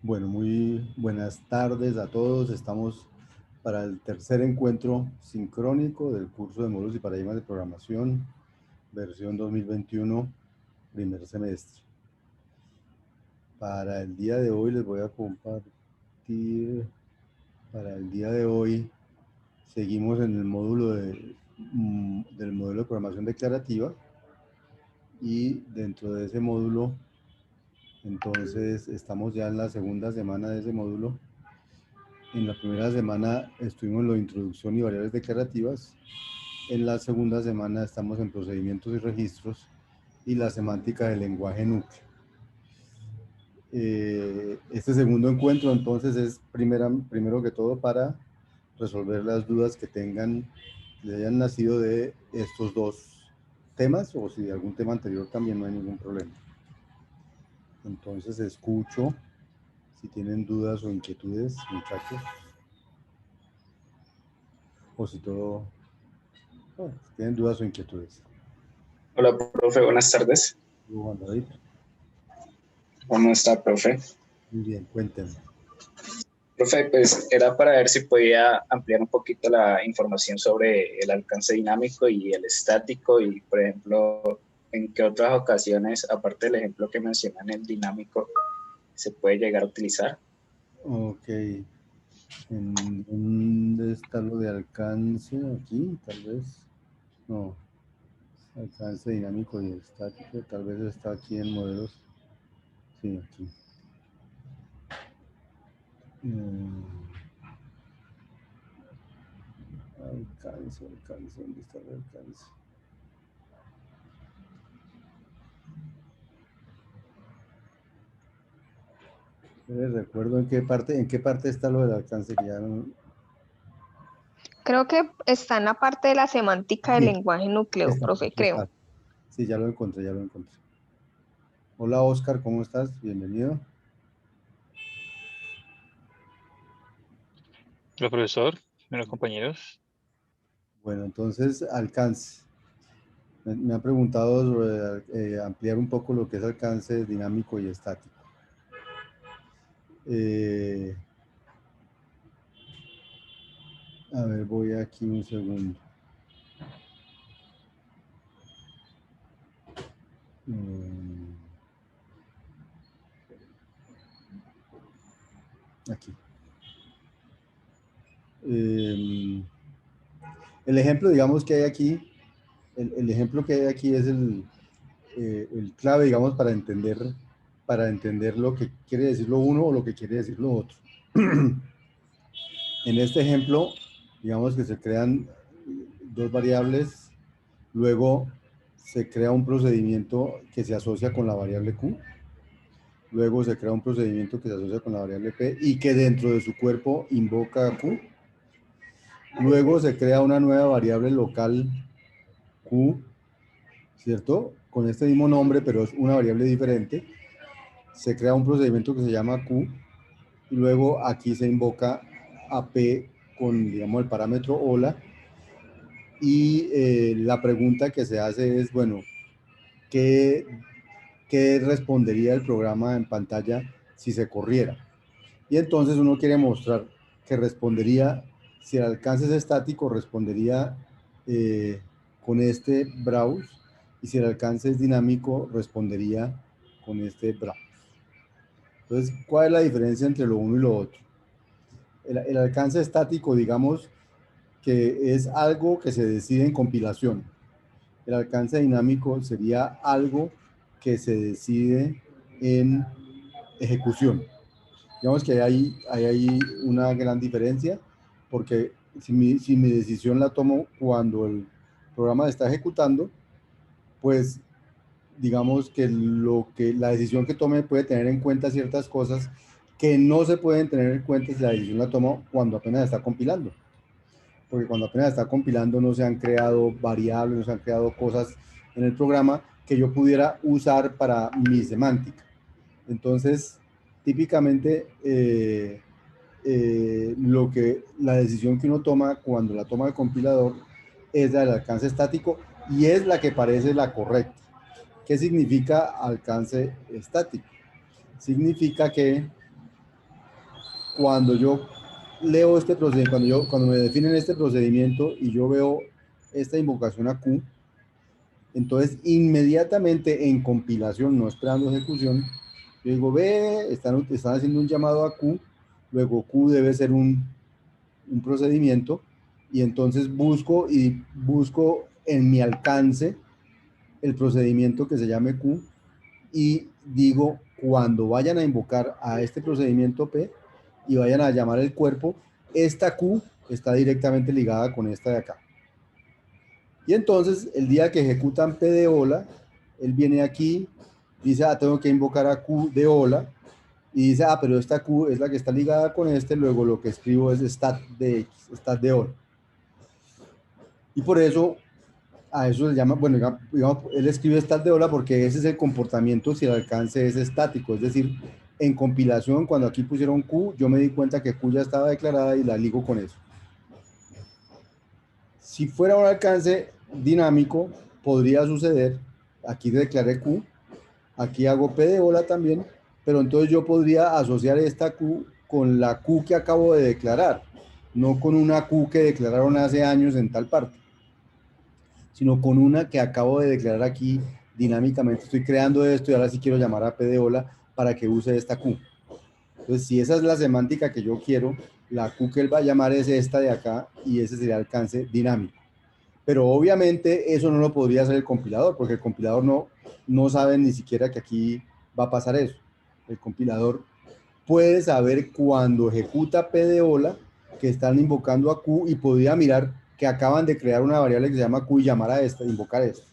Bueno, muy buenas tardes a todos. Estamos para el tercer encuentro sincrónico del curso de módulos y paradigmas de programación, versión 2021, primer semestre. Para el día de hoy les voy a compartir, para el día de hoy seguimos en el módulo del modelo de programación declarativa y dentro de ese módulo, entonces estamos ya en la segunda semana de ese módulo. En la primera semana estuvimos en la introducción y variables declarativas. En la segunda semana estamos en procedimientos y registros y la semántica del lenguaje núcleo. Este segundo encuentro entonces es primero que todo para resolver las dudas que les hayan nacido de estos dos temas, o si de algún tema anterior también no hay ningún problema. Entonces escucho si tienen dudas o inquietudes, muchachos, o si todo, bueno, si tienen dudas o inquietudes. Hola, profe, buenas tardes. Juan David. ¿Cómo está, profe? Muy bien, cuéntenme. Profe, pues era para ver si podía ampliar un poquito la información sobre el alcance dinámico y el estático y, por ejemplo, en qué otras ocasiones, aparte del ejemplo que mencionan, el dinámico, se puede llegar a utilizar. Ok. ¿En dónde está lo de alcance? Aquí, tal vez. No. Alcance dinámico y estático. Tal vez está aquí en modelos. Sí, aquí. Alcance. ¿Dónde está el alcance? Recuerdo en qué parte está lo del alcance que ya no... Creo que está en la parte de la semántica del Aquí, lenguaje núcleo, está, profe, aquí está. creo. Sí, ya lo encontré, ya lo encontré. Hola Oscar, ¿cómo estás? Bienvenido. Hola, profesor, buenos compañeros. Bueno, entonces, alcance. Me han preguntado sobre ampliar un poco lo que es alcance dinámico y estático. A ver, voy aquí un segundo. Aquí. El ejemplo, digamos, que hay aquí, el ejemplo que hay aquí es el clave, digamos, para entender lo que quiere decir lo uno o lo que quiere decir lo otro. En este ejemplo, digamos que se crean dos variables, luego se crea un procedimiento que se asocia con la variable Q, luego se crea un procedimiento que se asocia con la variable P y que dentro de su cuerpo invoca a Q, luego se crea una nueva variable local Q, ¿cierto? Con este mismo nombre, pero es una variable diferente, se crea un procedimiento que se llama Q, y luego aquí se invoca a P con, digamos, el parámetro hola, y la pregunta que se hace es, bueno, ¿qué respondería el programa en pantalla si se corriera? Y entonces uno quiere mostrar que respondería, si el alcance es estático, respondería con este browse, y si el alcance es dinámico, respondería con este browse. Entonces, ¿cuál es la diferencia entre lo uno y lo otro? El alcance estático, digamos, que es algo que se decide en compilación. El alcance dinámico sería algo que se decide en ejecución. Digamos que hay una gran diferencia, porque si mi decisión la tomo cuando el programa está ejecutando, pues digamos que la decisión que tome puede tener en cuenta ciertas cosas que no se pueden tener en cuenta si la decisión la tomo cuando apenas está compilando. Porque cuando apenas está compilando no se han creado variables, no se han creado cosas en el programa que yo pudiera usar para mi semántica. Entonces, típicamente, la decisión que uno toma cuando la toma el compilador es la del alcance estático y es la que parece la correcta. ¿Qué significa alcance estático? Significa que cuando yo leo este procedimiento, cuando me definen este procedimiento y yo veo esta invocación a Q, entonces inmediatamente en compilación, no esperando ejecución, yo digo, ve, están haciendo un llamado a Q, luego Q debe ser un procedimiento, y entonces busco en mi alcance el procedimiento que se llame Q, y digo, cuando vayan a invocar a este procedimiento P y vayan a llamar el cuerpo, esta Q está directamente ligada con esta de acá. Y entonces, el día que ejecutan P de hola, él viene aquí, dice, tengo que invocar a Q de hola, y dice, pero esta Q es la que está ligada con este, luego lo que escribo es stat de X, stat de hola. Y por eso, a eso se llama, bueno, digamos, él escribe stat de hola porque ese es el comportamiento si el alcance es estático, es decir, en compilación, cuando aquí pusieron Q, yo me di cuenta que Q ya estaba declarada y la ligo con eso. Si fuera un alcance dinámico, podría suceder, aquí declaré Q, aquí hago P de hola también, pero entonces yo podría asociar esta Q con la Q que acabo de declarar, no con una Q que declararon hace años en tal parte, sino con una que acabo de declarar aquí dinámicamente. Estoy creando esto y ahora sí quiero llamar a P de hola para que use esta Q. Entonces, si esa es la semántica que yo quiero, la Q que él va a llamar es esta de acá y ese sería el alcance dinámico. Pero obviamente eso no lo podría hacer el compilador, porque el compilador no sabe ni siquiera que aquí va a pasar eso. El compilador puede saber cuando ejecuta P de hola que están invocando a Q y podría mirar que acaban de crear una variable que se llama Q y llamar a esta, invocar esta.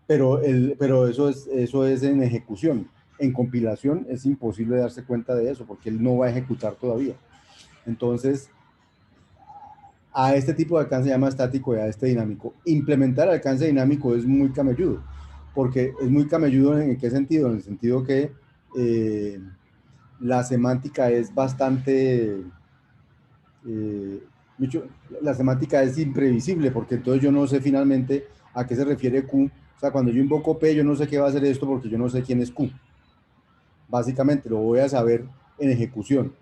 Pero eso es en ejecución. En compilación es imposible darse cuenta de eso porque él no va a ejecutar todavía. Entonces, a este tipo de alcance se llama estático y a este dinámico. Implementar alcance dinámico es muy camelludo, porque es muy camelludo ¿en qué sentido? En el sentido que la semántica es bastante, mucho, la semántica es imprevisible, porque entonces yo no sé finalmente a qué se refiere Q. O sea, cuando yo invoco P, yo no sé qué va a hacer esto porque yo no sé quién es Q. Básicamente lo voy a saber en ejecución.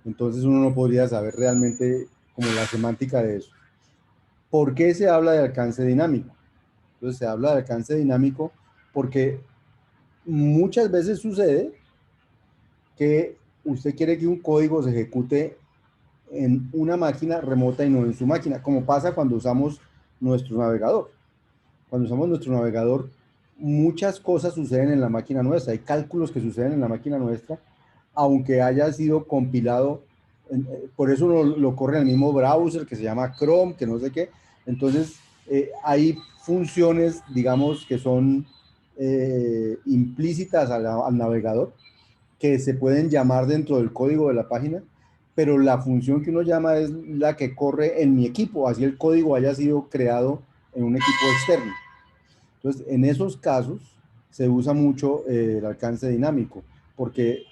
Entonces uno no podría saber realmente como la semántica de eso. ¿Por qué se habla de alcance dinámico? Entonces se habla de alcance dinámico porque muchas veces sucede que usted quiere que un código se ejecute en una máquina remota y no en su máquina, como pasa cuando usamos nuestro navegador. Cuando usamos nuestro navegador, muchas cosas suceden en la máquina nuestra, hay cálculos que suceden en la máquina nuestra, aunque haya sido compilado, por eso lo corre en el mismo browser que se llama Chrome, que no sé qué. Entonces, hay funciones, digamos, que son implícitas al navegador, que se pueden llamar dentro del código de la página, pero la función que uno llama es la que corre en mi equipo, así el código haya sido creado en un equipo externo. Entonces, en esos casos se usa mucho el alcance dinámico, porque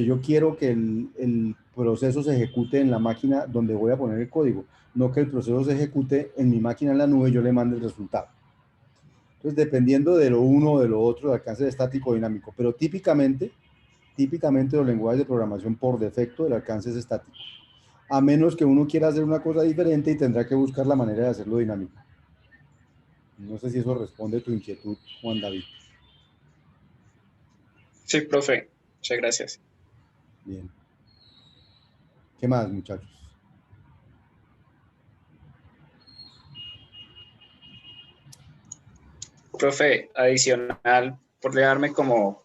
yo quiero que el proceso se ejecute en la máquina donde voy a poner el código, no que el proceso se ejecute en mi máquina en la nube y yo le mande el resultado. Entonces, dependiendo de lo uno o de lo otro, el alcance es estático o dinámico, pero típicamente los lenguajes de programación por defecto, el alcance es estático, a menos que uno quiera hacer una cosa diferente y tendrá que buscar la manera de hacerlo dinámico. No sé si eso responde a tu inquietud, Juan David. Sí, profe. Muchas gracias. Bien. ¿Qué más, muchachos? Profe, adicional, por darme como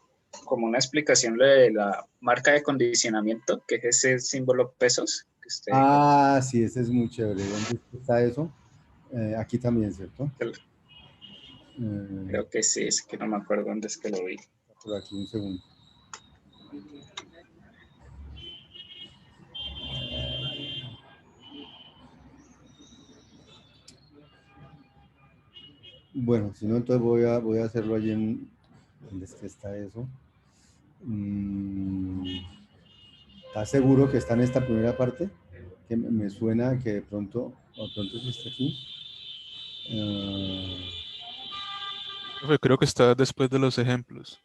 una explicación lo de la marca de condicionamiento, que es ese símbolo pesos que usted dijo. Sí, ese es muy chévere. ¿Dónde está eso? Aquí también, ¿cierto? Creo que sí, es que no me acuerdo dónde es que lo vi. Por aquí, un segundo. Bueno, si no, entonces voy a hacerlo allí en... ¿Dónde es que está eso? ¿Estás seguro que está en esta primera parte? Que me suena que de pronto sí está aquí. Profe, creo que está después de los ejemplos.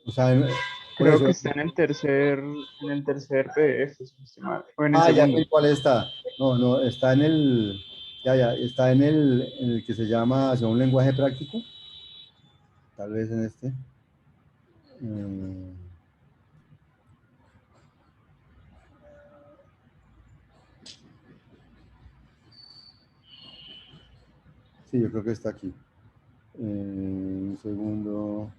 O sea, Por Creo eso. que está en el tercer PDF, si no estoy mal, o en el Ah, ya segundo. sé cuál está. No, no, está en el, ya, está en el que se llama hacia un lenguaje práctico. Tal vez en este. Mm, sí, yo creo que está aquí. Un segundo.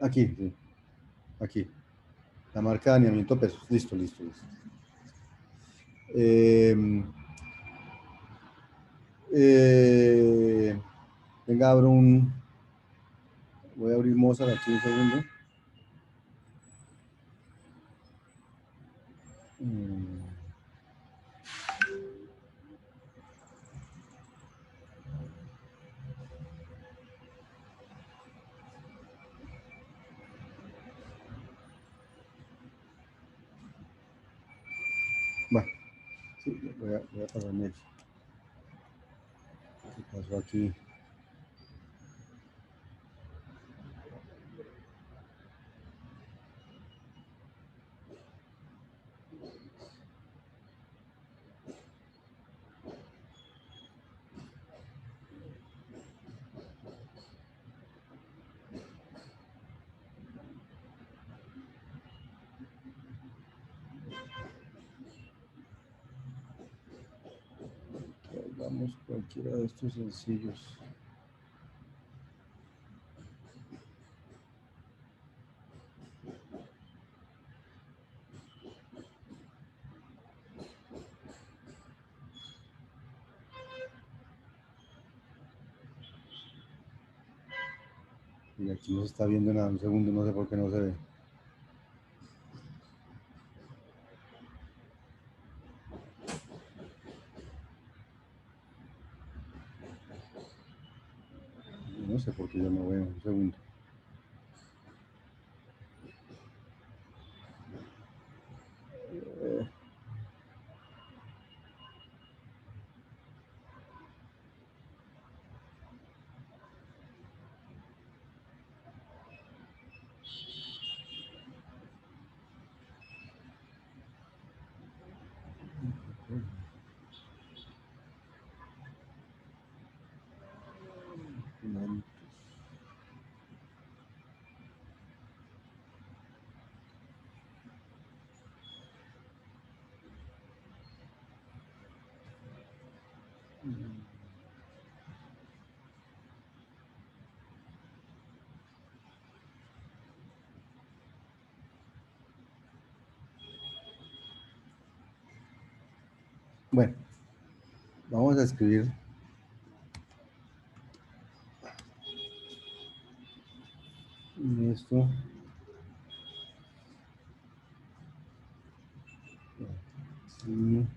Aquí, sí, aquí. La marca de alineamiento pesos. Listo, listo, listo. Venga, abro un. Voy a abrir Mozart aquí un segundo. Mm. Bueno, sí, voy a pasarme eso. ¿Qué pasó aquí? Vamos cualquiera de estos sencillos. Y aquí no se está viendo nada, un segundo, no sé por qué no se ve. No sé por qué yo no veo, un segundo. Bueno, vamos a escribir esto. Sí.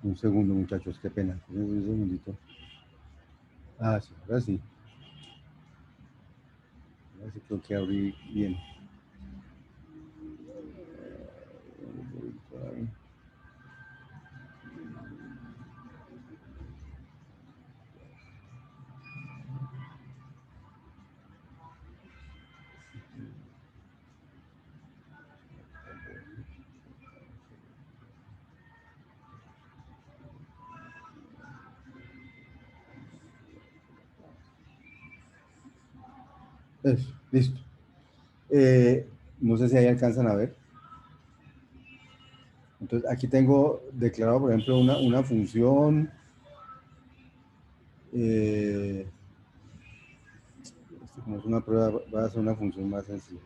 Un segundo, muchachos, qué pena. Un segundito. Ah, sí, ahora sí. Ahora sí creo que abrí bien. Eso, listo. No sé si ahí alcanzan a ver. Entonces, aquí tengo declarado, por ejemplo, una función. Esto como es una prueba, va a ser una función más sencilla.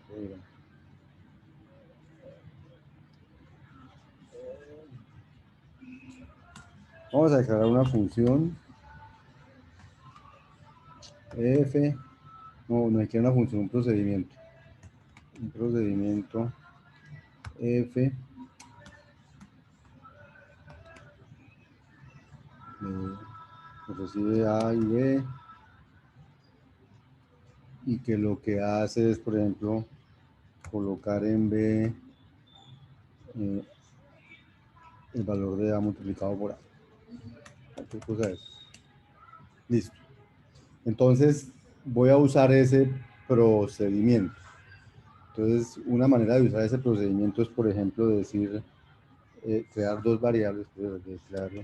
Vamos a declarar una función f. No hay que una función, un procedimiento. Un procedimiento f. Que recibe A y B. y que lo que hace es, por ejemplo, colocar en B el valor de A multiplicado por A. ¿Qué cosa es? Listo. Entonces, voy a usar ese procedimiento. Entonces, una manera de usar ese procedimiento es, por ejemplo, decir, crear dos variables, declaro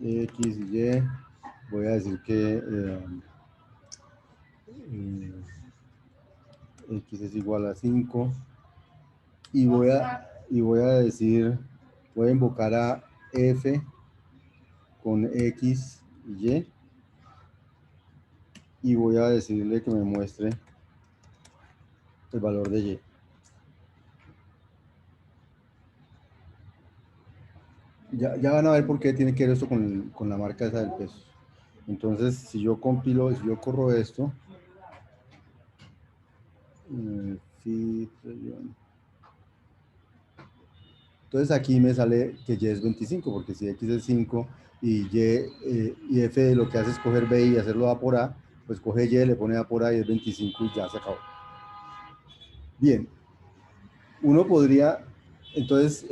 X y Y. Voy a decir que X es igual a 5 y voy a decir, voy a invocar a F con X y Y voy a decirle que me muestre el valor de Y. Ya van a ver por qué tiene que ver esto con la marca esa del peso. Entonces, si yo compilo, si yo corro esto, entonces aquí me sale que Y es 25, porque si X es 5 y y F lo que hace es coger B y hacerlo A por A, pues coge Y, le pone A por A y es 25 y ya se acabó. Bien, uno podría, entonces,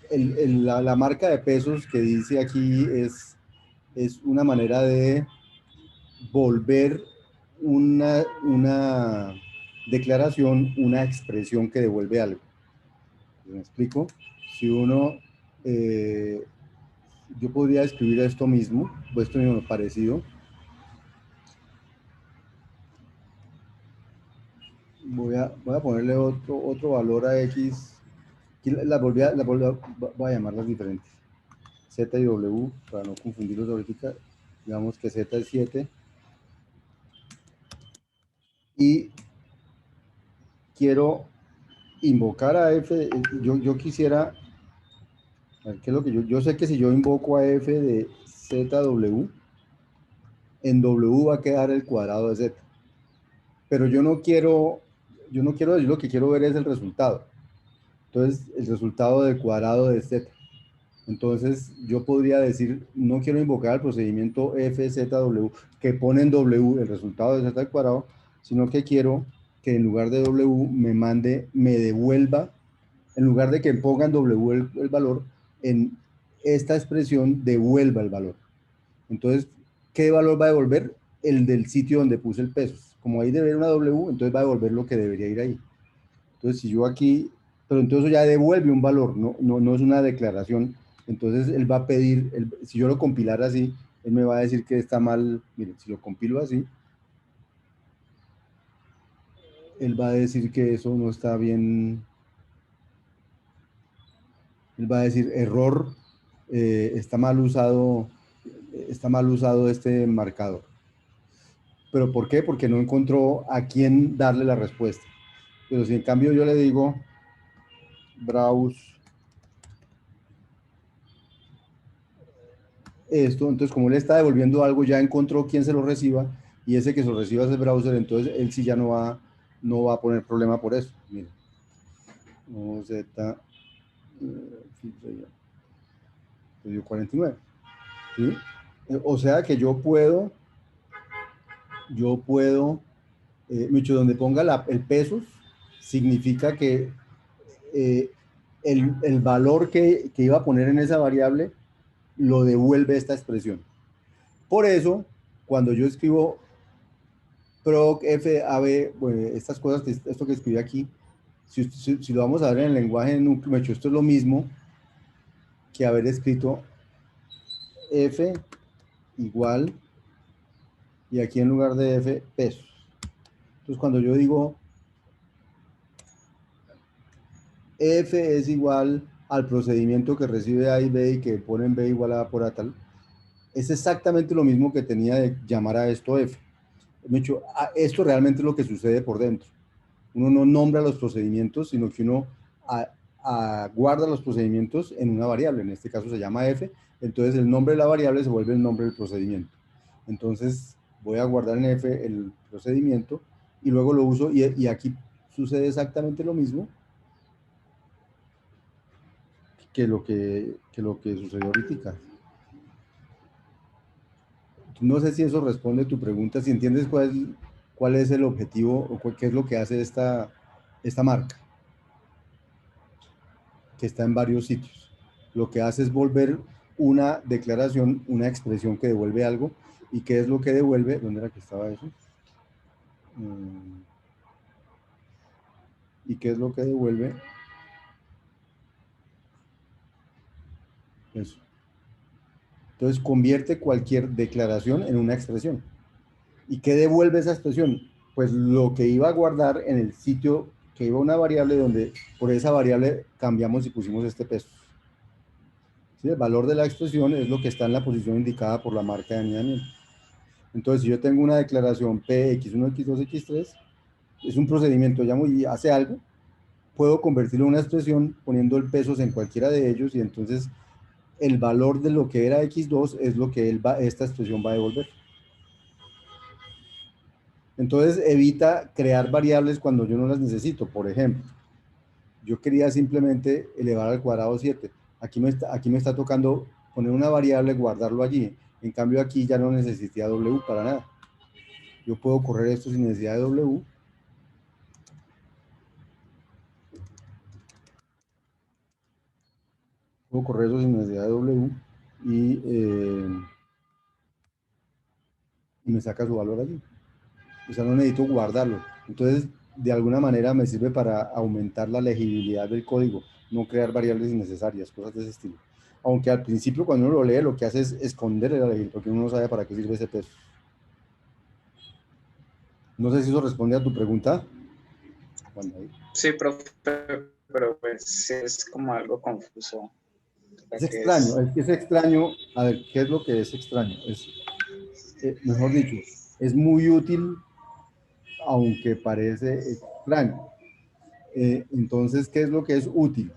la marca de pesos que dice aquí es una manera de volver una declaración, una expresión que devuelve algo. ¿Me explico? Si uno, yo podría escribir esto mismo, o esto mismo parecido. Voy a ponerle otro valor a X. Aquí voy a llamarlas diferentes. Z y W, para no confundirlos ahorita. Digamos que Z es 7. Y quiero invocar a F. Yo quisiera, a ver, ¿qué es lo que yo sé que si yo invoco a F de ZW, en W va a quedar el cuadrado de Z. Pero yo no quiero decir, lo que quiero ver es el resultado. Entonces, el resultado del cuadrado de Z. Entonces, yo podría decir, no quiero invocar el procedimiento FZW, que pone en W el resultado de Z al cuadrado, sino que quiero que en lugar de W me devuelva, en lugar de que ponga en W el valor, en esta expresión devuelva el valor. Entonces, ¿qué valor va a devolver? El del sitio donde puse el peso. Como ahí debe haber una W, entonces va a devolver lo que debería ir ahí. Entonces, si yo aquí, pero entonces ya devuelve un valor, no es una declaración. Entonces, él va a pedir, si yo lo compilara así, él me va a decir que está mal. Miren, si lo compilo así, él va a decir que eso no está bien. Él va a decir error, está mal usado este marcador. ¿Pero por qué? Porque no encontró a quién darle la respuesta. Pero si en cambio yo le digo browse esto, entonces como él está devolviendo algo, ya encontró quién se lo reciba, y ese que se lo reciba es el browser, entonces él sí ya no va a poner problema por eso. Miren, Z, 49. ¿Sí? O sea que yo puedo, mucho donde ponga el pesos, significa que el valor que iba a poner en esa variable lo devuelve esta expresión. Por eso, cuando yo escribo proc FAB, bueno, estas cosas, esto que escribí aquí, si lo vamos a ver en el lenguaje núcleo, esto es lo mismo que haber escrito F igual, y aquí en lugar de F, pesos. Entonces, cuando yo digo F es igual al procedimiento que recibe A y B y que pone en B igual a A por A tal, es exactamente lo mismo que tenía de llamar a esto F. Esto realmente es lo que sucede por dentro. Uno no nombra los procedimientos, sino que uno guarda los procedimientos en una variable. En este caso se llama F. Entonces el nombre de la variable se vuelve el nombre del procedimiento. Entonces voy a guardar en F el procedimiento y luego lo uso, y aquí sucede exactamente lo mismo que lo que sucedió ahorita. No sé si eso responde a tu pregunta, si entiendes cuál es el objetivo o qué es lo que hace esta marca, que está en varios sitios. Lo que hace es volver una declaración, una expresión que devuelve algo. ¿Y qué es lo que devuelve? ¿Dónde era que estaba eso? ¿Y qué es lo que devuelve? Eso. Entonces convierte cualquier declaración en una expresión. ¿Y qué devuelve esa expresión? Pues lo que iba a guardar en el sitio, que iba a una variable donde por esa variable cambiamos y pusimos este peso. ¿Sí? El valor de la expresión es lo que está en la posición indicada por la marca de anidamiento. Entonces, si yo tengo una declaración P, X1, X2, X3, es un procedimiento, llamo y hace algo, puedo convertirlo en una expresión poniendo el pesos en cualquiera de ellos y entonces el valor de lo que era X2 es lo que esta expresión va a devolver. Entonces evita crear variables cuando yo no las necesito. Por ejemplo, yo quería simplemente elevar al cuadrado 7. Aquí me está tocando poner una variable, guardarlo allí. En cambio aquí ya no necesitaría W para nada. Yo puedo correr esto sin necesidad de W. Puedo correr eso sin necesidad de W y me saca su valor allí. O sea, no necesito guardarlo. Entonces, de alguna manera me sirve para aumentar la legibilidad del código, no crear variables innecesarias, cosas de ese estilo. Aunque al principio cuando uno lo lee, lo que hace es esconder la legibilidad, porque uno no sabe para qué sirve ese peso. No sé si eso responde a tu pregunta. Sí, profe, pero pues es como algo confuso. Es extraño, es extraño. A ver, ¿qué es lo que es extraño? Mejor dicho, es muy útil, aunque parece extraño. Entonces, ¿qué es lo que es útil?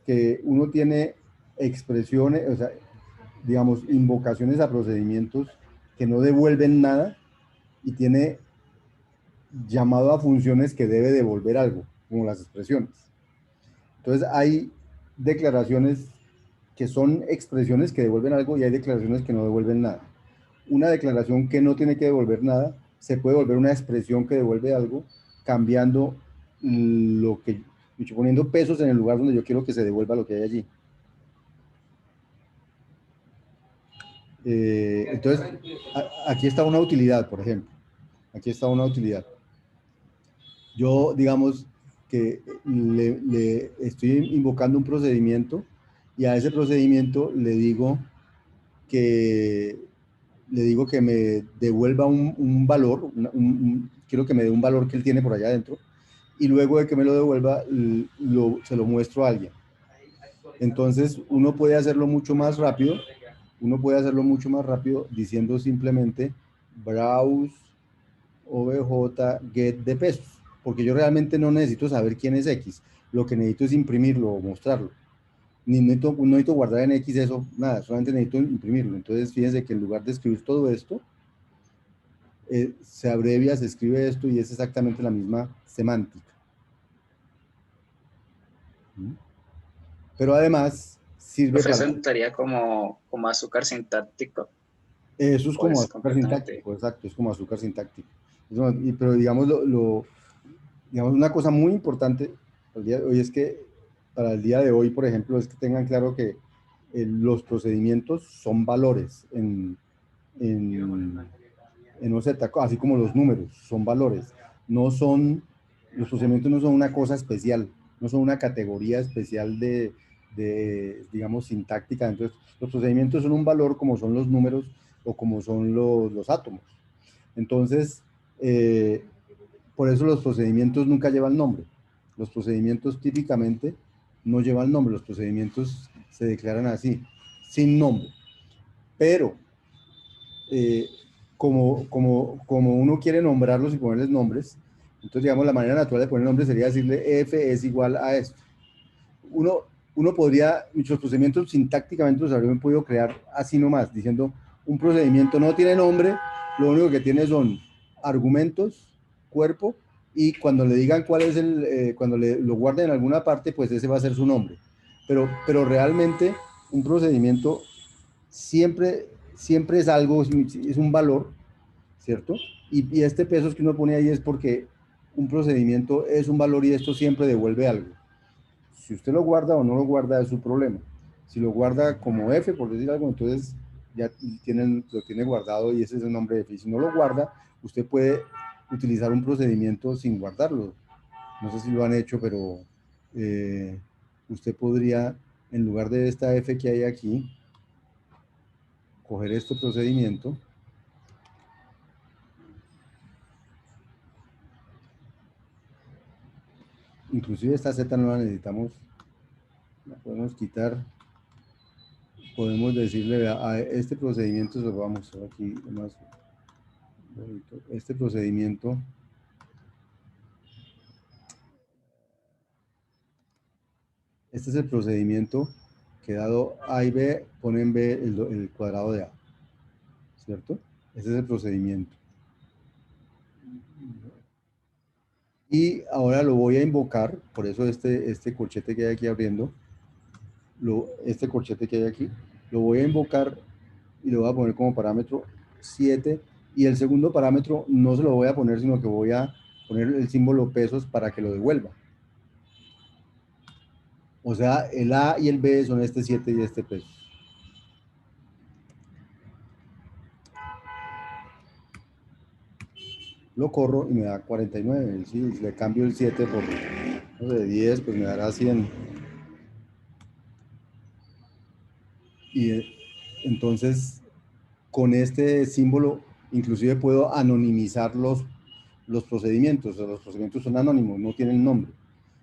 Que uno tiene expresiones, o sea, digamos, invocaciones a procedimientos que no devuelven nada y tiene llamado a funciones que debe devolver algo, como las expresiones. Entonces, hay declaraciones que son expresiones que devuelven algo y hay declaraciones que no devuelven nada. Una declaración que no tiene que devolver nada se puede volver una expresión que devuelve algo cambiando lo que, poniendo pesos en el lugar donde yo quiero que se devuelva lo que hay allí. Entonces, aquí está una utilidad, por ejemplo. Aquí está una utilidad. Yo, digamos, que le estoy invocando un procedimiento y a ese procedimiento le digo que me devuelva un valor, quiero que me dé un valor que él tiene por allá adentro, y luego de que me lo devuelva, se lo muestro a alguien. Entonces, uno puede hacerlo mucho más rápido diciendo simplemente browse obj get de pesos, porque yo realmente no necesito saber quién es X, lo que necesito es imprimirlo o mostrarlo. No necesito guardar en X eso, nada, solamente necesito imprimirlo. Entonces, fíjense que en lugar de escribir todo esto, se abrevia, se escribe esto y es exactamente la misma semántica. Pero además sirve para... estaría como azúcar sintáctico. Eso es como azúcar sintáctico, exacto, es como azúcar sintáctico. Pero digamos, digamos una cosa muy importante el día de hoy es que para el día de hoy, por ejemplo, es que tengan claro que los procedimientos son valores en OZ, así como los números son valores. Los procedimientos no son una cosa especial, no son una categoría especial de digamos, sintáctica. Entonces, los procedimientos son un valor como son los números o como son los átomos. Entonces, por eso los procedimientos nunca llevan nombre. Los procedimientos típicamente no llevan nombre, los procedimientos se declaran así, sin nombre. Pero, como uno quiere nombrarlos y ponerles nombres, entonces, digamos, la manera natural de poner nombre sería decirle F es igual a esto. Uno podría, muchos procedimientos sintácticamente los habrían podido crear así nomás, diciendo un procedimiento no tiene nombre, lo único que tiene son argumentos, cuerpo, y cuando le digan cuál es cuando lo guarden en alguna parte, pues ese va a ser su nombre. Pero realmente un procedimiento siempre siempre es algo, es un valor, ¿cierto? Y este pesos que uno pone ahí es porque un procedimiento es un valor y esto siempre devuelve algo. Si usted lo guarda o no lo guarda es su problema. Si lo guarda como F, por decir algo, entonces ya lo tiene guardado y ese es el nombre de F. Y si no lo guarda, usted puede utilizar un procedimiento sin guardarlo. No sé si lo han hecho, pero usted podría, en lugar de esta F que hay aquí, coger este procedimiento inclusive esta Z no la necesitamos, la podemos quitar, podemos decirle a este procedimiento, se lo voy a mostrar aquí más bonito, este procedimiento este es el procedimiento que dado A y B, ponen B el cuadrado de A, ¿cierto? Ese es el procedimiento. Y ahora lo voy a invocar, por eso este corchete que hay aquí abriendo, este corchete que hay aquí, lo voy a invocar y lo voy a poner como parámetro 7. Y el segundo parámetro no se lo voy a poner, sino que voy a poner el símbolo pesos para que lo devuelva. O sea, el A y el B son este 7 y este peso. Lo corro y me da 49. ¿Sí? Si le cambio el 7 por, no sé, 10, pues me dará 100. Y entonces, con este símbolo, inclusive puedo anonimizar los procedimientos. O sea, los procedimientos son anónimos, no tienen nombre.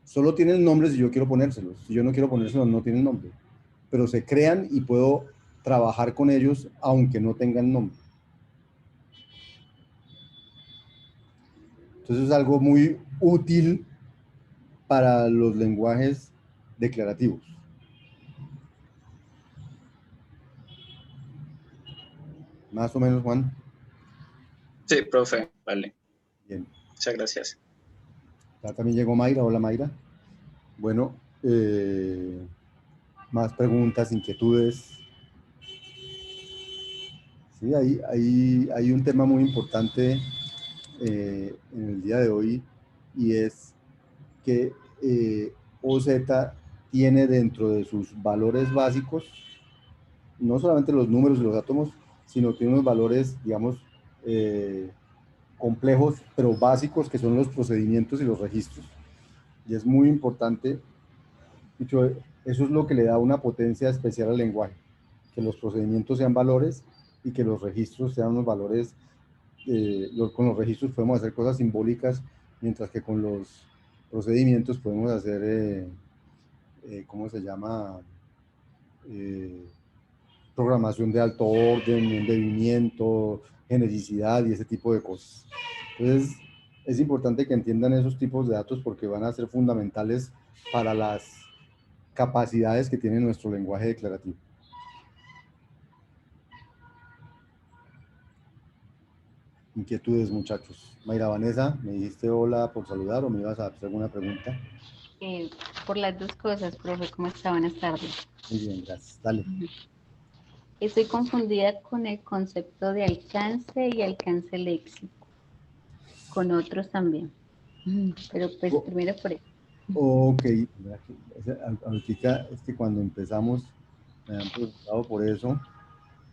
Solo tienen nombre si yo quiero ponérselos. Si yo no quiero ponérselos, no tienen nombre. Pero se crean y puedo trabajar con ellos aunque no tengan nombre. Entonces es algo muy útil para los lenguajes declarativos. Más o menos, Juan. Sí, profe, vale. Bien. Muchas gracias. Ya también llegó Mayra. Hola, Mayra. Bueno, más preguntas, inquietudes. Sí, hay un tema muy importante en el día de hoy y es que OZ tiene dentro de sus valores básicos no solamente los números y los átomos, sino tiene unos valores, digamos, complejos, pero básicos, que son los procedimientos y los registros. Y es muy importante, dicho, eso es lo que le da una potencia especial al lenguaje, que los procedimientos sean valores y que los registros sean unos valores. Con los registros podemos hacer cosas simbólicas, mientras que con los procedimientos podemos hacer, ¿cómo se llama? Programación de alto orden, embebimiento, genericidad y ese tipo de cosas. Entonces, es importante que entiendan esos tipos de datos porque van a ser fundamentales para las capacidades que tiene nuestro lenguaje declarativo. Inquietudes, muchachos. Mayra Vanessa, me dijiste hola por saludar o me ibas a hacer alguna pregunta. Por las dos cosas, profe, ¿cómo está? Buenas tardes. Muy bien, gracias. Dale. Estoy confundida con el concepto de alcance y alcance léxico, con otros también, pero pues primero por eso. Ok, ahorita es que cuando empezamos me han preguntado por eso.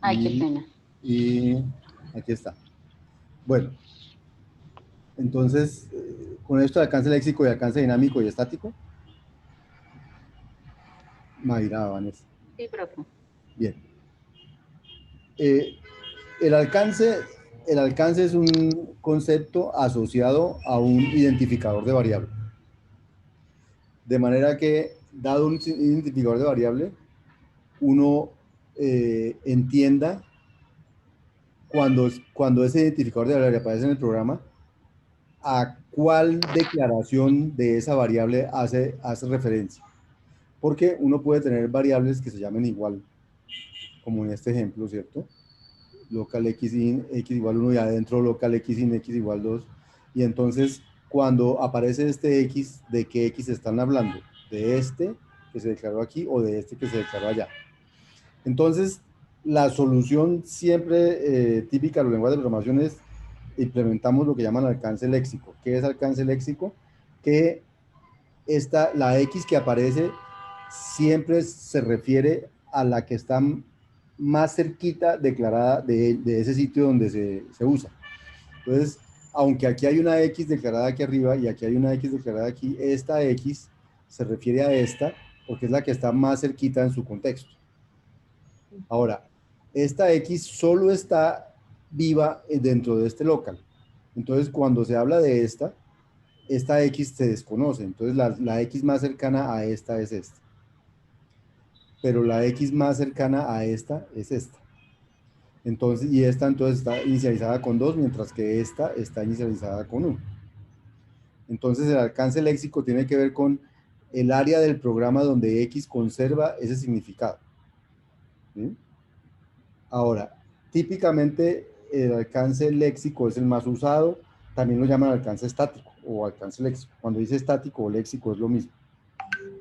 Ay, qué pena. Y aquí está. Bueno, entonces, con esto de alcance léxico y alcance dinámico y estático. Mayra, Vanessa. Sí, profe. Bien. El alcance es un concepto asociado a un identificador de variable. De manera que, dado un identificador de variable, uno entienda cuando ese identificador de variable aparece en el programa, a cuál declaración de esa variable hace referencia. Porque uno puede tener variables que se llamen igual, como en este ejemplo, ¿cierto? Local x in x igual 1 y adentro local x in x igual 2. Y entonces, cuando aparece este x, ¿de qué x están hablando? ¿De este que se declaró aquí o de este que se declaró allá? Entonces, la solución siempre típica de los lenguajes de programación es implementamos lo que llaman alcance léxico. ¿Qué es alcance léxico? Que la X que aparece siempre se refiere a la que está más cerquita declarada de ese sitio donde se usa. Entonces, aunque aquí hay una X declarada aquí arriba y aquí hay una X declarada aquí, esta X se refiere a esta porque es la que está más cerquita en su contexto. Ahora, esta X solo está viva dentro de este local. Entonces, cuando se habla de esta X se desconoce. Entonces, la X más cercana a esta es esta. Pero la X más cercana a esta es esta. Entonces, y esta entonces está inicializada con 2, mientras que esta está inicializada con 1. Entonces, el alcance léxico tiene que ver con el área del programa donde X conserva ese significado. ¿Sí? Ahora, típicamente el alcance léxico es el más usado, también lo llaman alcance estático o alcance léxico. Cuando dice estático o léxico es lo mismo.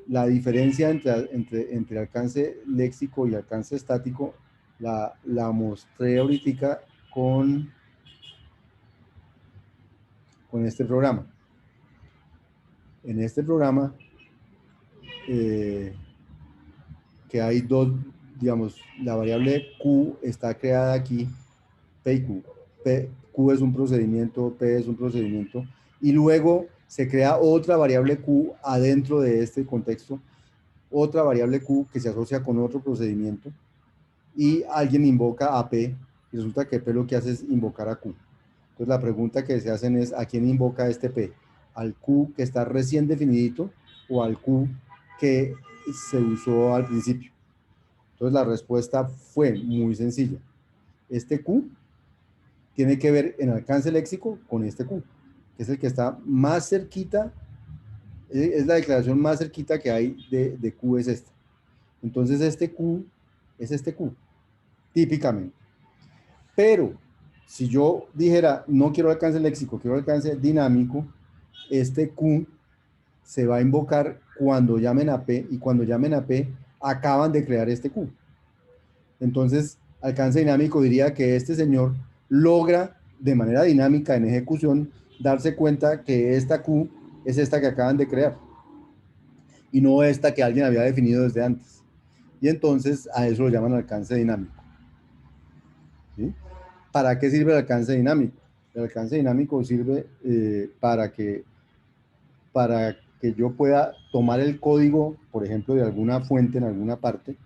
La diferencia entre alcance léxico y alcance estático la mostré ahorita con este programa. En este programa, que hay dos, digamos, la variable Q está creada aquí, P y Q. Q es un procedimiento, P es un procedimiento, y luego se crea otra variable Q adentro de este contexto, otra variable Q que se asocia con otro procedimiento, y alguien invoca a P, y resulta que P lo que hace es invocar a Q. Entonces la pregunta que se hacen es, ¿a quién invoca este P? ¿Al Q que está recién definidito o al Q que se usó al principio? Entonces la respuesta fue muy sencilla. Este Q tiene que ver en alcance léxico con este Q, que es el que está más cerquita, es la declaración más cerquita que hay de Q es esta. Entonces este Q es este Q, típicamente. Pero si yo dijera, no quiero alcance léxico, quiero alcance dinámico, este Q se va a invocar cuando llamen a P, y cuando llamen a P, acaban de crear este Q. Entonces, alcance dinámico diría que este señor logra de manera dinámica en ejecución darse cuenta que esta Q es esta que acaban de crear y no esta que alguien había definido desde antes. Y entonces a eso lo llaman alcance dinámico. ¿Sí? ¿Para qué sirve el alcance dinámico? El alcance dinámico sirve para que yo pueda tomar el código, por ejemplo, de alguna fuente en alguna parte,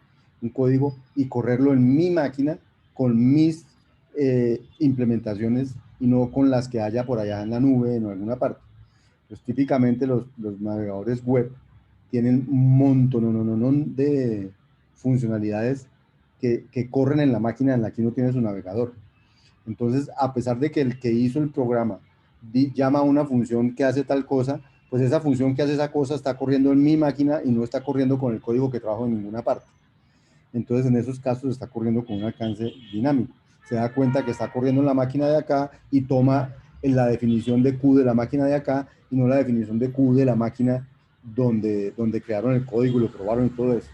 un código, y correrlo en mi máquina con mis implementaciones y no con las que haya por allá en la nube en alguna parte. Pues típicamente los navegadores web tienen un montón de funcionalidades que corren en la máquina en la que uno tiene su navegador. Entonces, a pesar de que el que hizo el programa llama a una función que hace tal cosa, pues esa función que hace esa cosa está corriendo en mi máquina y no está corriendo con el código que trabajo en ninguna parte. Entonces, en esos casos está corriendo con un alcance dinámico. Se da cuenta que está corriendo en la máquina de acá y toma la definición de Q de la máquina de acá y no la definición de Q de la máquina donde crearon el código y lo probaron y todo eso.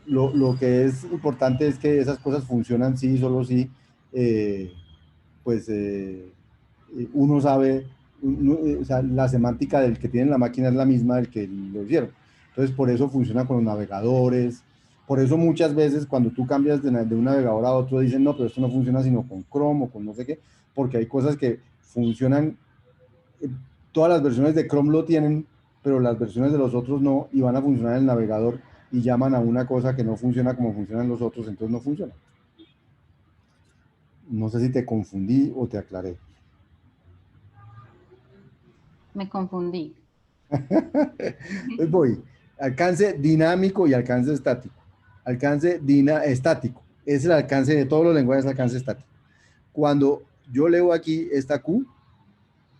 Lo que es importante es que esas cosas funcionan sí, solo sí, uno sabe, o sea, la semántica del que tiene la máquina es la misma del que lo hicieron. Entonces, por eso funciona con los navegadores. Por eso muchas veces cuando tú cambias de un navegador a otro dicen, no, pero esto no funciona sino con Chrome o con no sé qué, porque hay cosas que funcionan, todas las versiones de Chrome lo tienen, pero las versiones de los otros no, y van a funcionar en el navegador y llaman a una cosa que no funciona como funcionan los otros, entonces no funciona. No sé si te confundí o te aclaré. Me confundí. Pues voy. Alcance dinámico y alcance estático. Alcance estático. Es el alcance de todos los lenguajes, alcance estático. Cuando yo leo aquí esta Q,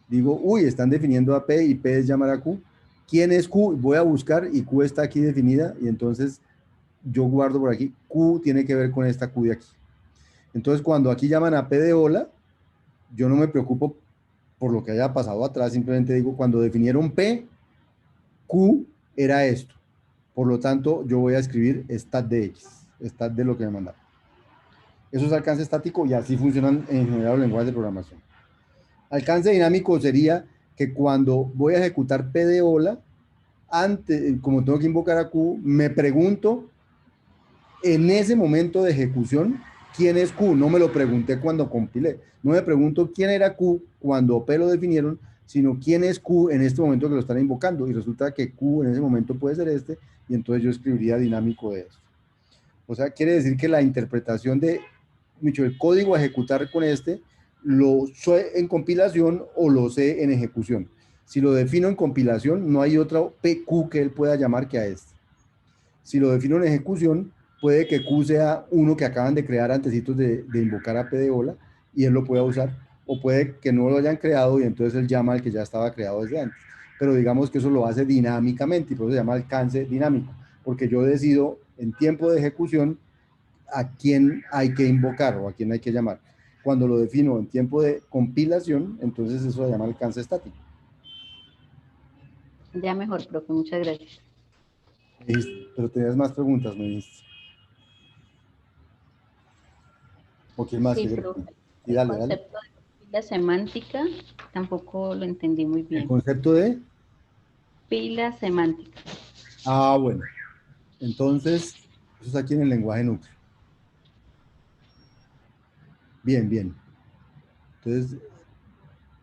digo, uy, están definiendo a P y P es llamar a Q. ¿Quién es Q? Voy a buscar y Q está aquí definida y entonces yo guardo por aquí. Q tiene que ver con esta Q de aquí. Entonces cuando aquí llaman a P de hola, yo no me preocupo por lo que haya pasado atrás, simplemente digo, cuando definieron P, Q era esto. Por lo tanto, yo voy a escribir stat de X, stat de lo que me mandaron. Eso es alcance estático y así funcionan en general los lenguajes de programación. Alcance dinámico sería que cuando voy a ejecutar P de hola, antes, como tengo que invocar a Q, me pregunto en ese momento de ejecución quién es Q. No me lo pregunté cuando compilé. No me pregunto quién era Q cuando P lo definieron, sino quién es Q en este momento que lo están invocando. Y resulta que Q en ese momento puede ser este, y entonces yo escribiría dinámico de esto. O sea, quiere decir que la interpretación de el código a ejecutar con este lo sé en compilación o lo sé en ejecución. Si lo defino en compilación, no hay otra PQ que él pueda llamar que a este. Si lo defino en ejecución, puede que Q sea uno que acaban de crear antecitos de invocar a P de hola y él lo pueda usar, o puede que no lo hayan creado y entonces él llama al que ya estaba creado desde antes. Pero digamos que eso lo hace dinámicamente y por eso se llama alcance dinámico, porque yo decido en tiempo de ejecución a quién hay que invocar o a quién hay que llamar. Cuando lo defino en tiempo de compilación, entonces eso se llama alcance estático. Ya mejor, profe, muchas gracias. Pero tenías más preguntas, me dijiste. ¿O quién más? Sí, profe. Y El dale. concepto de pila semántica tampoco lo entendí muy bien. ¿El concepto de? Pila semántica. Ah, bueno. Entonces, eso es aquí en el lenguaje núcleo. Bien. Entonces,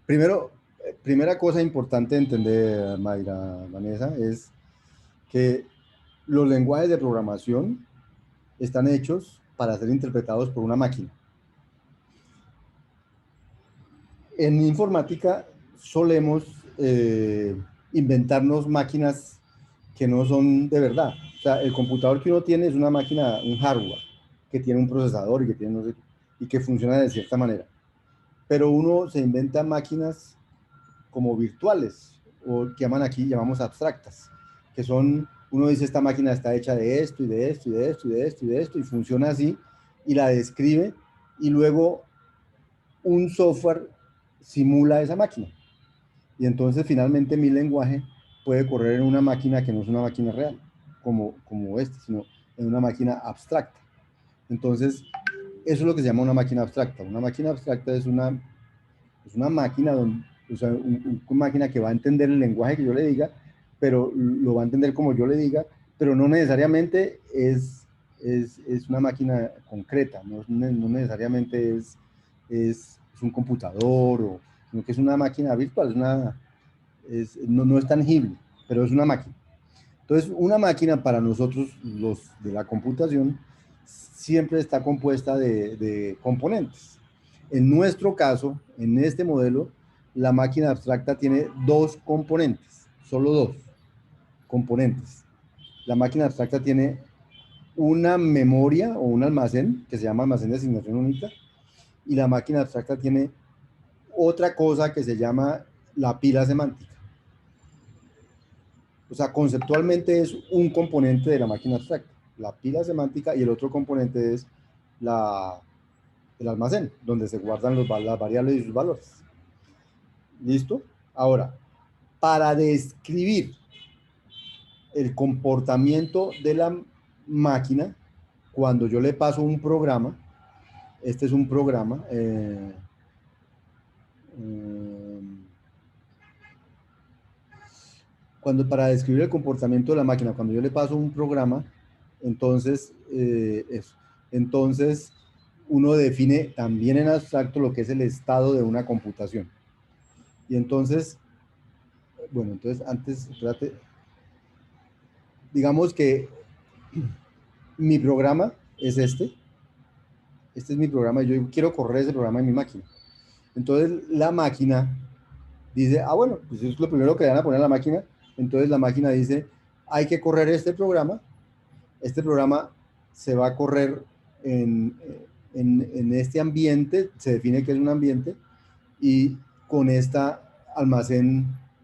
primera cosa importante de entender, Mayra, Vanessa, es que los lenguajes de programación están hechos para ser interpretados por una máquina. En informática solemos inventarnos máquinas que no son de verdad. O sea, el computador que uno tiene es una máquina, un hardware, que tiene un procesador y que tiene no sé, y que funciona de cierta manera. Pero uno se inventa máquinas como virtuales, o que llamamos abstractas, que son, uno dice esta máquina está hecha de esto y de esto y de esto y de esto y de esto, y funciona así, y la describe, y luego un software simula esa máquina. Y entonces finalmente mi lenguaje puede correr en una máquina que no es una máquina real, como esta, sino en una máquina abstracta. Entonces, eso es lo que se llama una máquina abstracta. Una máquina abstracta es una máquina, o sea, una máquina que va a entender el lenguaje que yo le diga, pero lo va a entender como yo le diga, pero no necesariamente es una máquina concreta, no necesariamente es un computador, sino que es una máquina virtual, no es tangible, pero es una máquina. Entonces, una máquina para nosotros, los de la computación, siempre está compuesta de componentes. En nuestro caso, en este modelo, la máquina abstracta tiene dos componentes, solo dos componentes. La máquina abstracta tiene una memoria o un almacén, que se llama almacén de asignación única, y la máquina abstracta tiene otra cosa que se llama la pila semántica. O sea, conceptualmente es un componente de la máquina abstracta, la pila semántica, y el otro componente es el almacén, donde se guardan las variables y sus valores. ¿Listo? Ahora, para describir el comportamiento de la máquina, cuando yo le paso un programa, este es un programa, para describir el comportamiento de la máquina, cuando yo le paso un programa, entonces, entonces uno define también en abstracto lo que es el estado de una computación. Y entonces, bueno, entonces antes, espérate, digamos que mi programa es este es mi programa, yo quiero correr ese programa en mi máquina. Entonces la máquina dice, bueno, pues es lo primero que le van a poner a la máquina. Entonces la máquina dice, hay que correr este programa se va a correr en este ambiente, se define que es un ambiente, y con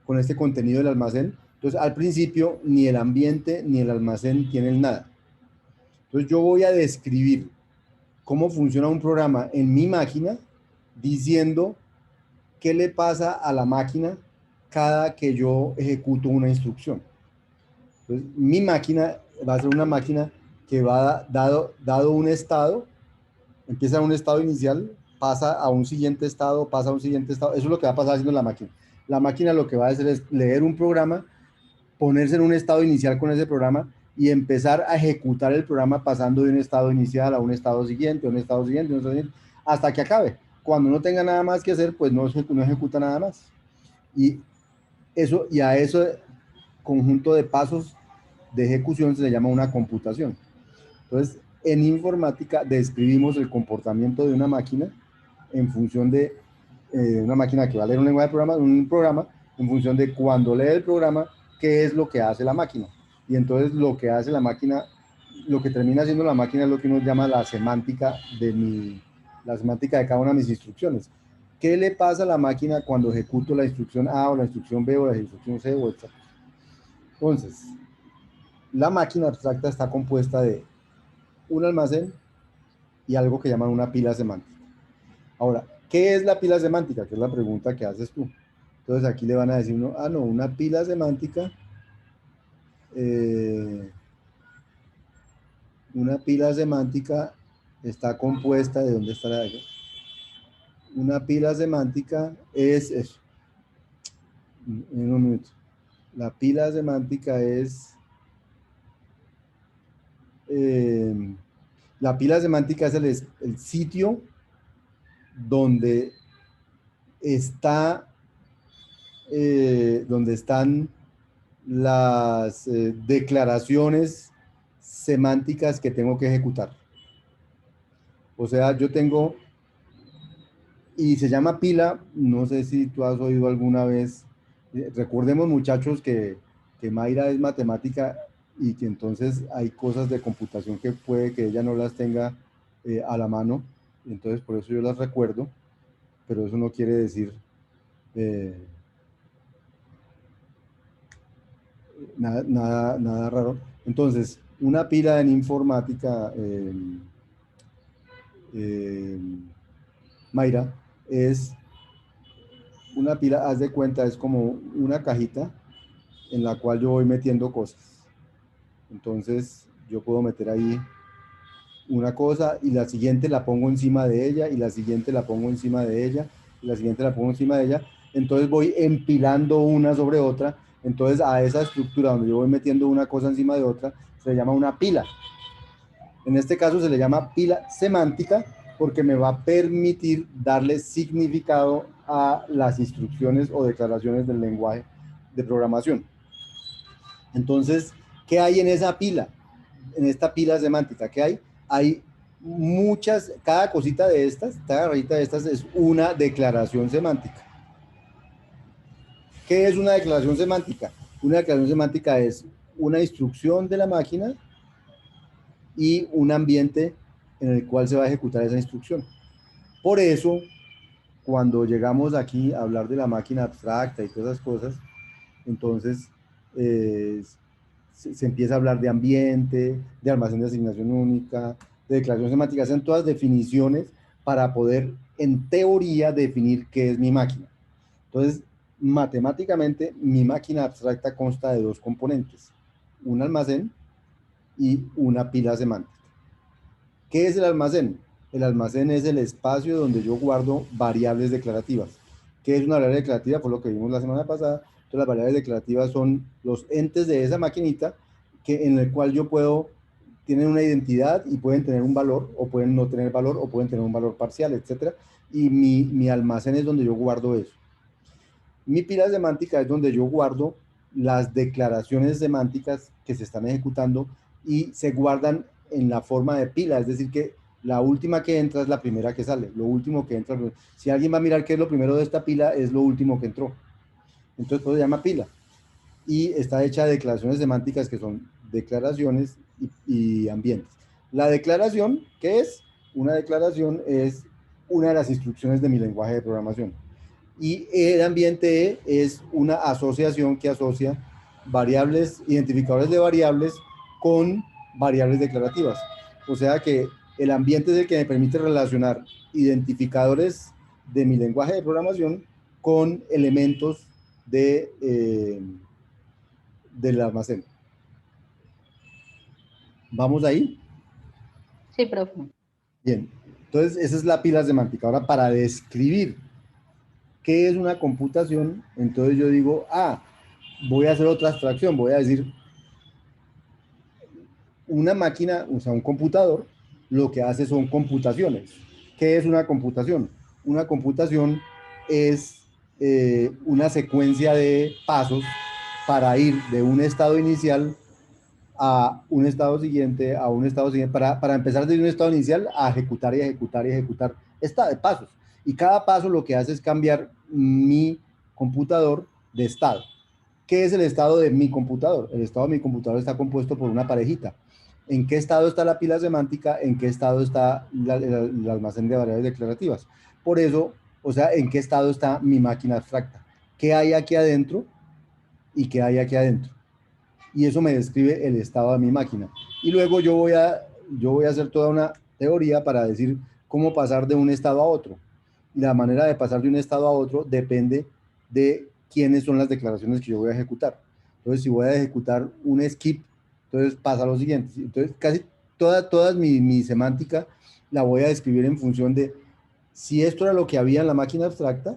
con este contenido del almacén. Entonces al principio ni el ambiente ni el almacén tienen nada. Entonces yo voy a describir cómo funciona un programa en mi máquina diciendo qué le pasa a la máquina cada que yo ejecuto una instrucción. Entonces, mi máquina va a ser una máquina que va dado un estado, Empieza en un estado inicial, pasa a un siguiente estado, pasa a un siguiente estado. Eso es lo que va a pasar haciendo la máquina. La máquina lo que va a hacer es leer un programa, ponerse en un estado inicial con ese programa y empezar a ejecutar el programa pasando de un estado inicial a un estado siguiente, a un estado siguiente, a un estado siguiente, hasta que acabe. Cuando no tenga nada más que hacer, pues no ejecuta nada más. Y a ese conjunto de pasos de ejecución se le llama una computación. Entonces, en informática describimos el comportamiento de una máquina en función de una máquina que va a leer un lenguaje de programa, un programa, en función de cuando lee el programa, qué es lo que hace la máquina. Y entonces lo que hace la máquina, lo que termina haciendo la máquina es lo que uno llama la semántica la semántica de cada una de mis instrucciones. ¿Qué le pasa a la máquina cuando ejecuto la instrucción A o la instrucción B o la instrucción C o etc.? Entonces, la máquina abstracta está compuesta de un almacén y algo que llaman una pila semántica. Ahora, ¿qué es la pila semántica? Que es la pregunta que haces tú. Entonces aquí le van a decir uno, no, una pila semántica, está compuesta de, ¿dónde está la? Una pila semántica es eso. En un minuto. La pila semántica es la pila semántica es el sitio donde donde están las declaraciones semánticas que tengo que ejecutar. O sea, yo tengo, y se llama pila, no sé si tú has oído alguna vez, recordemos muchachos que Mayra es matemática y que entonces hay cosas de computación que puede que ella no las tenga a la mano, entonces por eso yo las recuerdo, pero eso no quiere decir nada raro. Entonces, una pila en informática, Mayra, es una pila, haz de cuenta, es como una cajita en la cual yo voy metiendo cosas. Entonces, yo puedo meter ahí una cosa y la siguiente la pongo encima de ella y la siguiente la pongo encima de ella y la siguiente la pongo encima de ella. Entonces voy empilando una sobre otra. Entonces a esa estructura donde yo voy metiendo una cosa encima de otra se le llama una pila. En este caso se le llama pila semántica porque me va a permitir darle significado a las instrucciones o declaraciones del lenguaje de programación. Entonces, ¿qué hay en esa pila? En esta pila semántica, ¿qué hay? Hay muchas, cada cosita de estas, cada rayita de estas es una declaración semántica. ¿Qué es una declaración semántica? Una declaración semántica es una instrucción de la máquina y un ambiente en el cual se va a ejecutar esa instrucción. Por eso, cuando llegamos aquí a hablar de la máquina abstracta y todas esas cosas, entonces se empieza a hablar de ambiente, de almacén de asignación única, de declaración semántica, son todas definiciones para poder, en teoría, definir qué es mi máquina. Entonces, matemáticamente, mi máquina abstracta consta de dos componentes, un almacén y una pila semántica. ¿Qué es el almacén? El almacén es el espacio donde yo guardo variables declarativas. ¿Qué es una variable declarativa? Fue lo que vimos la semana pasada. Entonces, las variables declarativas son los entes de esa maquinita en el cual yo tienen una identidad y pueden tener un valor, o pueden no tener valor, o pueden tener un valor parcial, etc. Y mi almacén es donde yo guardo eso. Mi pila semántica es donde yo guardo las declaraciones semánticas que se están ejecutando y se guardan en la forma de pila, es decir que la última que entra es la primera que sale, lo último que entra, si alguien va a mirar qué es lo primero de esta pila, es lo último que entró. Entonces, pues se llama pila. Y está hecha de declaraciones semánticas que son declaraciones y ambientes. La declaración, ¿qué es? Una declaración es una de las instrucciones de mi lenguaje de programación. Y el ambiente es una asociación que asocia variables, identificadores de variables con variables declarativas. O sea que el ambiente es el que me permite relacionar identificadores de mi lenguaje de programación con elementos del almacén. ¿Vamos ahí? Sí, profe. Bien. Entonces, esa es la pila semántica. Ahora, para describir qué es una computación, entonces yo digo, voy a hacer otra abstracción, voy a decir, una máquina, o sea, un computador, lo que hace son computaciones. ¿Qué es una computación? Una computación es una secuencia de pasos para ir de un estado inicial a un estado siguiente, a un estado siguiente, para empezar desde un estado inicial a ejecutar y ejecutar y ejecutar pasos. Y cada paso lo que hace es cambiar mi computador de estado. ¿Qué es el estado de mi computador? El estado de mi computador está compuesto por una parejita. ¿En qué estado está la pila semántica? ¿En qué estado está el almacén de variables declarativas? Por eso, o sea, ¿en qué estado está mi máquina abstracta? ¿Qué hay aquí adentro y qué hay aquí adentro? Y eso me describe el estado de mi máquina. Y luego yo voy a hacer toda una teoría para decir cómo pasar de un estado a otro. Y la manera de pasar de un estado a otro depende de quiénes son las declaraciones que yo voy a ejecutar. Entonces, si voy a ejecutar un skip, entonces pasa lo siguiente. Entonces, casi toda mi semántica la voy a describir en función de si esto era lo que había en la máquina abstracta,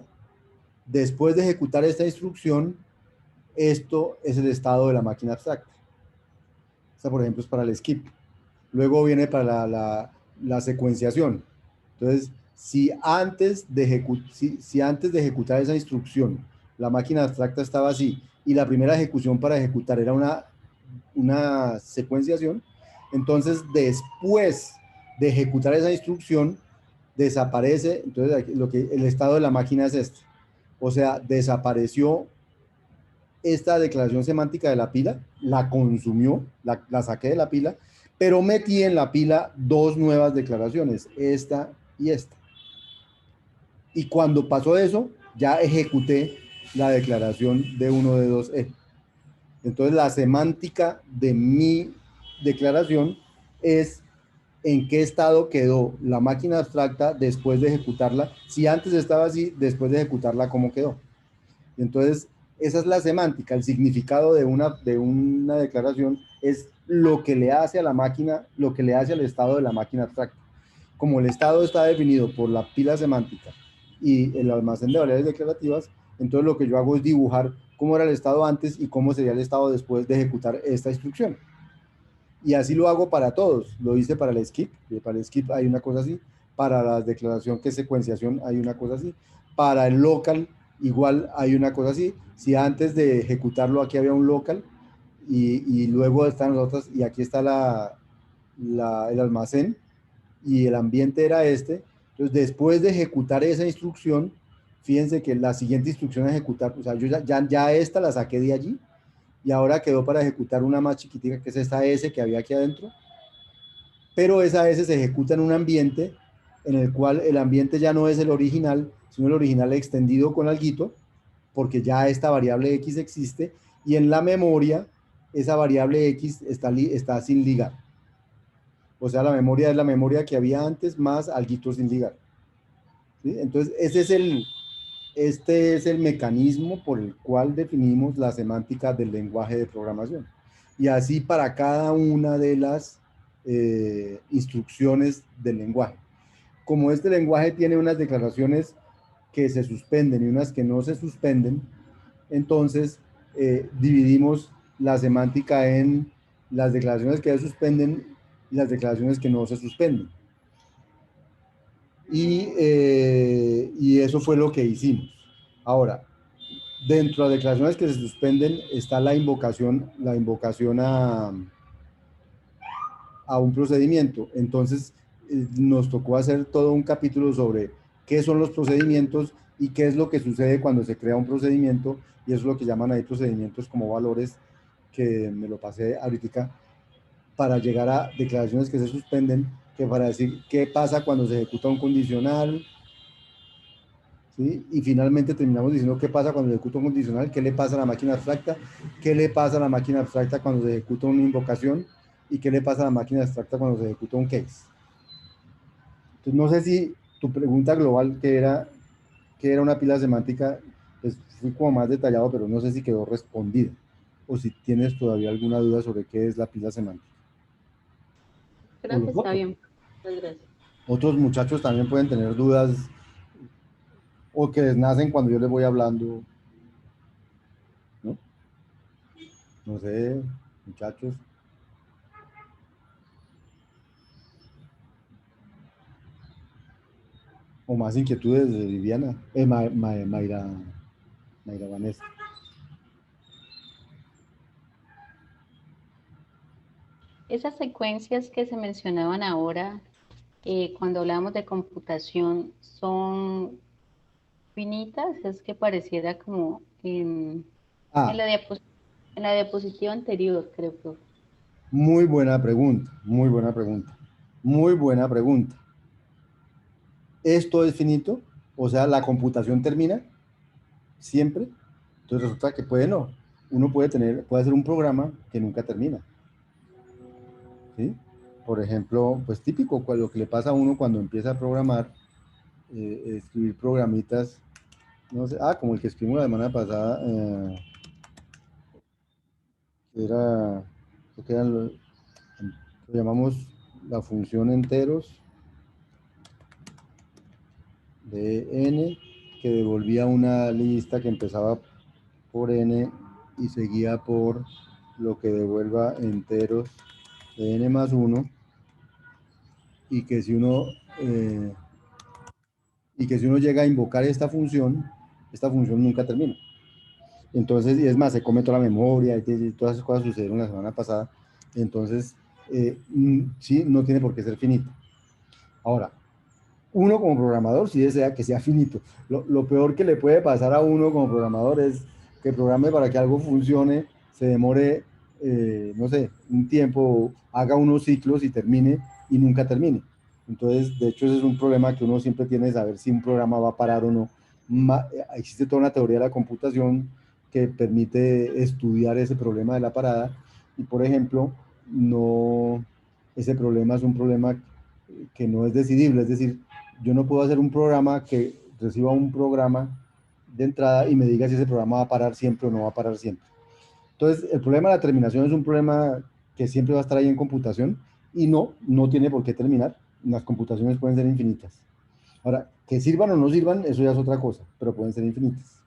después de ejecutar esta instrucción, esto es el estado de la máquina abstracta. Esta, por ejemplo, es para el skip. Luego viene para la secuenciación. Entonces, si antes de ejecutar esa instrucción, la máquina abstracta estaba así, y la primera ejecución para ejecutar era una secuenciación, entonces después de ejecutar esa instrucción, desaparece, entonces el estado de la máquina es este. O sea, desapareció esta declaración semántica de la pila, la consumió, la saqué de la pila, pero metí en la pila dos nuevas declaraciones, esta y esta. Y cuando pasó eso, ya ejecuté la declaración de 1 de 2E. Entonces la semántica de mi declaración es en qué estado quedó la máquina abstracta después de ejecutarla, si antes estaba así, después de ejecutarla, cómo quedó. Entonces, esa es la semántica, el significado de una declaración es lo que le hace a la máquina, lo que le hace al estado de la máquina abstracta. Como el estado está definido por la pila semántica y el almacén de variables declarativas, entonces lo que yo hago es dibujar cómo era el estado antes y cómo sería el estado después de ejecutar esta instrucción. Y así lo hago para todos. Lo hice para el skip, para el skip hay una cosa así, para la declaración que es secuenciación hay una cosa así, para el local igual hay una cosa así. Si antes de ejecutarlo aquí había un local y luego están las otras, y aquí está el almacén y el ambiente era este, entonces después de ejecutar esa instrucción, fíjense que la siguiente instrucción a ejecutar, o sea, yo ya esta la saqué de allí, y ahora quedó para ejecutar una más chiquitica, que es esta S que había aquí adentro, pero esa S se ejecuta en un ambiente en el cual el ambiente ya no es el original, sino el original extendido con alguito, porque ya esta variable X existe, y en la memoria esa variable X está sin ligar. O sea, la memoria es la memoria que había antes más alguito sin ligar. ¿Sí? Entonces, este es el mecanismo por el cual definimos la semántica del lenguaje de programación. Y así para cada una de las instrucciones del lenguaje. Como este lenguaje tiene unas declaraciones que se suspenden y unas que no se suspenden, entonces dividimos la semántica en las declaraciones que se suspenden y las declaraciones que no se suspenden. Y eso fue lo que hicimos. Ahora, dentro de las declaraciones que se suspenden está la invocación a un procedimiento. Entonces, nos tocó hacer todo un capítulo sobre qué son los procedimientos y qué es lo que sucede cuando se crea un procedimiento, y eso es lo que llaman ahí procedimientos como valores, que me lo pasé ahorita, para llegar a declaraciones que se suspenden, que para decir qué pasa cuando se ejecuta un condicional, ¿sí? Y finalmente terminamos diciendo qué pasa cuando se ejecuta un condicional, qué le pasa a la máquina abstracta, qué le pasa a la máquina abstracta cuando se ejecuta una invocación, y qué le pasa a la máquina abstracta cuando se ejecuta un case. Entonces, no sé si tu pregunta global, que era una pila semántica, pues fui como más detallado, pero no sé si quedó respondida, o si tienes todavía alguna duda sobre qué es la pila semántica. Creo que está bien. Muchas gracias. Otros muchachos también pueden tener dudas o que les nacen cuando yo les voy hablando, ¿no? No sé, muchachos. O más inquietudes de Viviana, Mayra Vanessa. Esas secuencias que se mencionaban ahora, cuando hablamos de computación, ¿son finitas? Es que pareciera como Ah, en la en la diapositiva anterior, creo, profe. muy buena pregunta, muy buena pregunta, muy buena pregunta. ¿Esto es finito? O sea, ¿la computación termina siempre? Entonces resulta que puede no. Uno puede hacer un programa que nunca termina, ¿sí? Por ejemplo, pues típico, lo que le pasa a uno cuando empieza a programar, escribir programitas, no sé, como el que escribimos la semana pasada, era, creo que eran lo llamamos la función enteros de n, que devolvía una lista que empezaba por n y seguía por lo que devuelva enteros de n más 1, y que si uno llega a invocar esta función nunca termina. Entonces, y es más, se come toda la memoria, y todas esas cosas sucedieron la semana pasada. Entonces, sí, no tiene por qué ser finito. Ahora, uno como programador sí desea que sea finito. Lo peor que le puede pasar a uno como programador es que programe para que algo funcione, se demore, no sé, un tiempo, haga unos ciclos y termine, y nunca termine. Entonces, de hecho, ese es un problema que uno siempre tiene de saber si un programa va a parar o no. Existe toda una teoría de la computación que permite estudiar ese problema de la parada, y por ejemplo, ese problema es un problema que no es decidible, es decir, yo no puedo hacer un programa que reciba un programa de entrada y me diga si ese programa va a parar siempre o no va a parar siempre. Entonces, el problema de la terminación es un problema que siempre va a estar ahí en computación, y no tiene por qué terminar. Las computaciones pueden ser infinitas. Ahora, que sirvan o no sirvan, eso ya es otra cosa, pero pueden ser infinitas.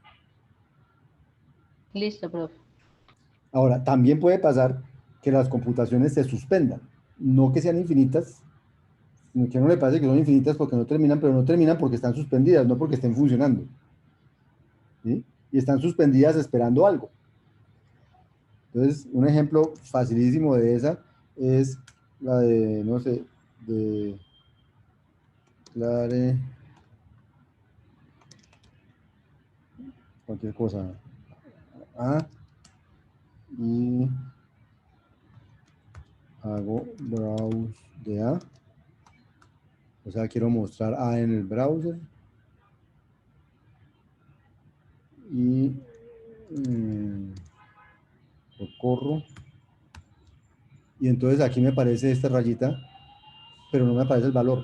Listo, profe. Ahora, también puede pasar que las computaciones se suspendan, no que sean infinitas, sino que a uno le parece que son infinitas porque no terminan, pero no terminan porque están suspendidas, no porque estén funcionando, ¿sí? Y están suspendidas esperando algo. Entonces, un ejemplo facilísimo de esa es la de, no sé, de Clare, cualquier cosa, A, y hago browse de A, o sea, quiero mostrar A en el browser, y lo corro, y entonces aquí me aparece esta rayita, pero no me aparece el valor.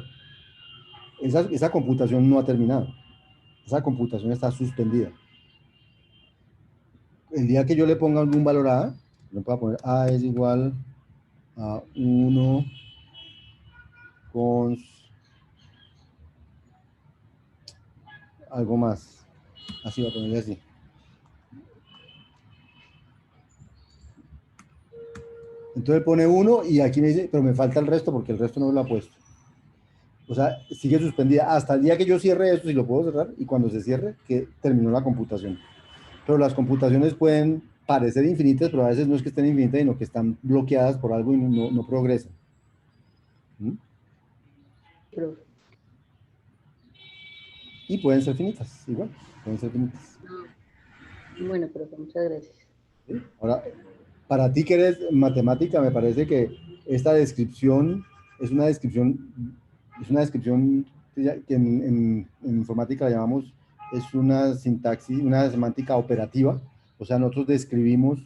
Esa computación no ha terminado, esa computación está suspendida. El día que yo le ponga algún valor a A, yo puedo poner A es igual a 1 con algo más, así va a ponerle así. Entonces pone 1 y aquí me dice, pero me falta el resto porque el resto no lo ha puesto. O sea, sigue suspendida hasta el día que yo cierre esto, si lo puedo cerrar, y cuando se cierre, que terminó la computación. Pero las computaciones pueden parecer infinitas, pero a veces no es que estén infinitas, sino que están bloqueadas por algo y no progresan. ¿Mm? Profe. Y pueden ser finitas, igual, pueden ser finitas. Bueno, profe, muchas gracias. ¿Sí? Ahora, para ti que eres matemática, me parece que esta descripción es una descripción que en informática la llamamos, es una sintaxis, una semántica operativa. O sea, nosotros describimos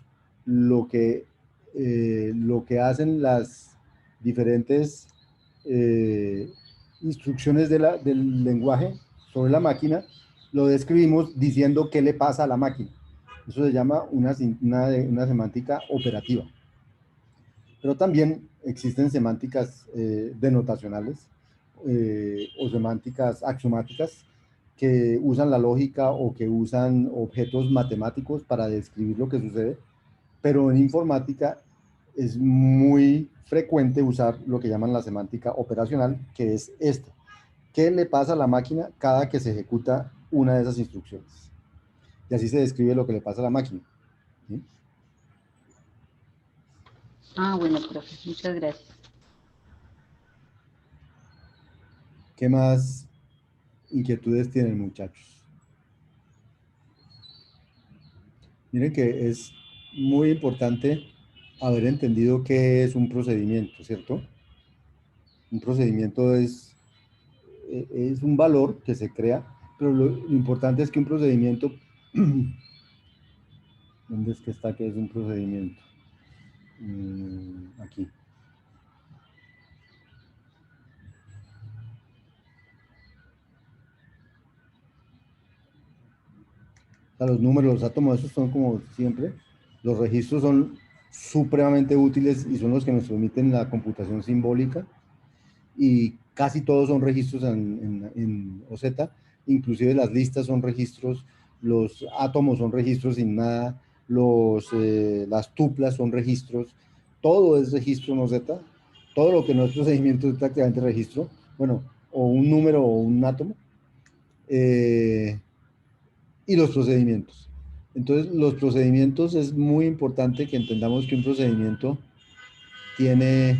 lo que hacen las diferentes instrucciones del lenguaje sobre la máquina, lo describimos diciendo qué le pasa a la máquina. Eso se llama una semántica operativa. Pero también existen semánticas denotacionales, o semánticas axiomáticas que usan la lógica o que usan objetos matemáticos para describir lo que sucede, pero en informática es muy frecuente usar lo que llaman la semántica operacional, que es esta. ¿Qué le pasa a la máquina cada que se ejecuta una de esas instrucciones? Y así se describe lo que le pasa a la máquina. ¿Sí? Ah, bueno, profe, muchas gracias. ¿Qué más inquietudes tienen, muchachos? Miren que es muy importante haber entendido qué es un procedimiento, ¿cierto? Un procedimiento es un valor que se crea, pero lo importante es que un procedimiento... ¿Dónde es que está que es un procedimiento? Aquí. O sea, los números, los átomos, esos son como siempre. Los registros son supremamente útiles y son los que nos permiten la computación simbólica. Y casi todos son registros en OZ. Inclusive las listas son registros, los átomos son registros sin nada, las tuplas son registros. Todo es registro en OZ. Todo lo que no es procedimiento es prácticamente registro. Bueno, o un número o un átomo. Y los procedimientos. Entonces, los procedimientos es muy importante que entendamos que un procedimiento tiene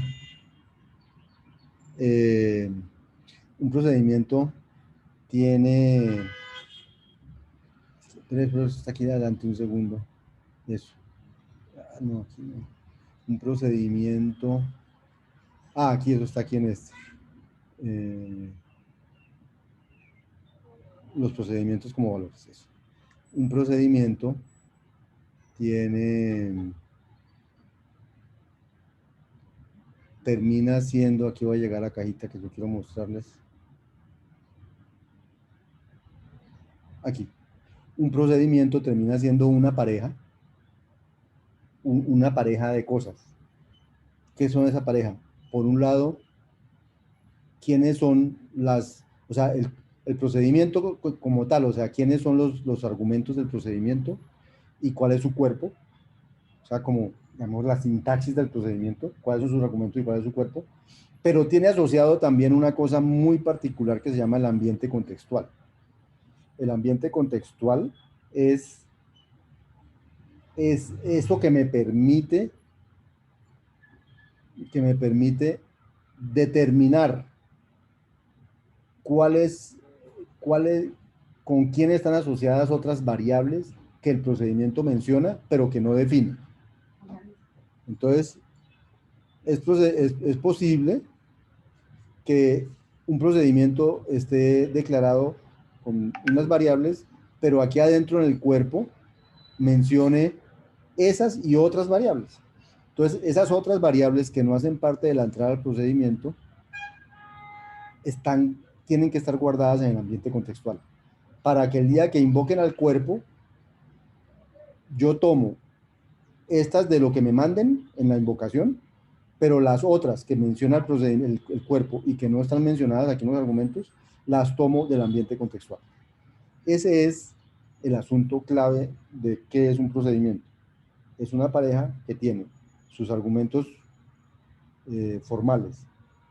pero está aquí adelante un segundo. Eso. No, aquí no. Un procedimiento. Aquí, eso está aquí en este. Los procedimientos como valores. Eso. Un procedimiento termina siendo, aquí voy a llegar a la cajita que yo quiero mostrarles. Aquí. Un procedimiento termina siendo una pareja de cosas. ¿Qué son esa pareja? Por un lado, ¿quiénes son o sea, el procedimiento como tal, o sea, quiénes son los argumentos del procedimiento y cuál es su cuerpo? O sea, como, digamos, la sintaxis del procedimiento, cuáles son sus argumentos y cuál es su cuerpo. Pero tiene asociado también una cosa muy particular que se llama el ambiente contextual. El ambiente contextual es eso que me permite determinar con quién están asociadas otras variables que el procedimiento menciona, pero que no define. Entonces, es posible que un procedimiento esté declarado con unas variables, pero aquí adentro en el cuerpo mencione esas y otras variables. Entonces, esas otras variables que no hacen parte de la entrada al procedimiento tienen que estar guardadas en el ambiente contextual, para que el día que invoquen al cuerpo, yo tomo estas de lo que me manden en la invocación, pero las otras que menciona el cuerpo y que no están mencionadas aquí en los argumentos, las tomo del ambiente contextual. Ese es el asunto clave de qué es un procedimiento. Es una pareja que tiene sus argumentos formales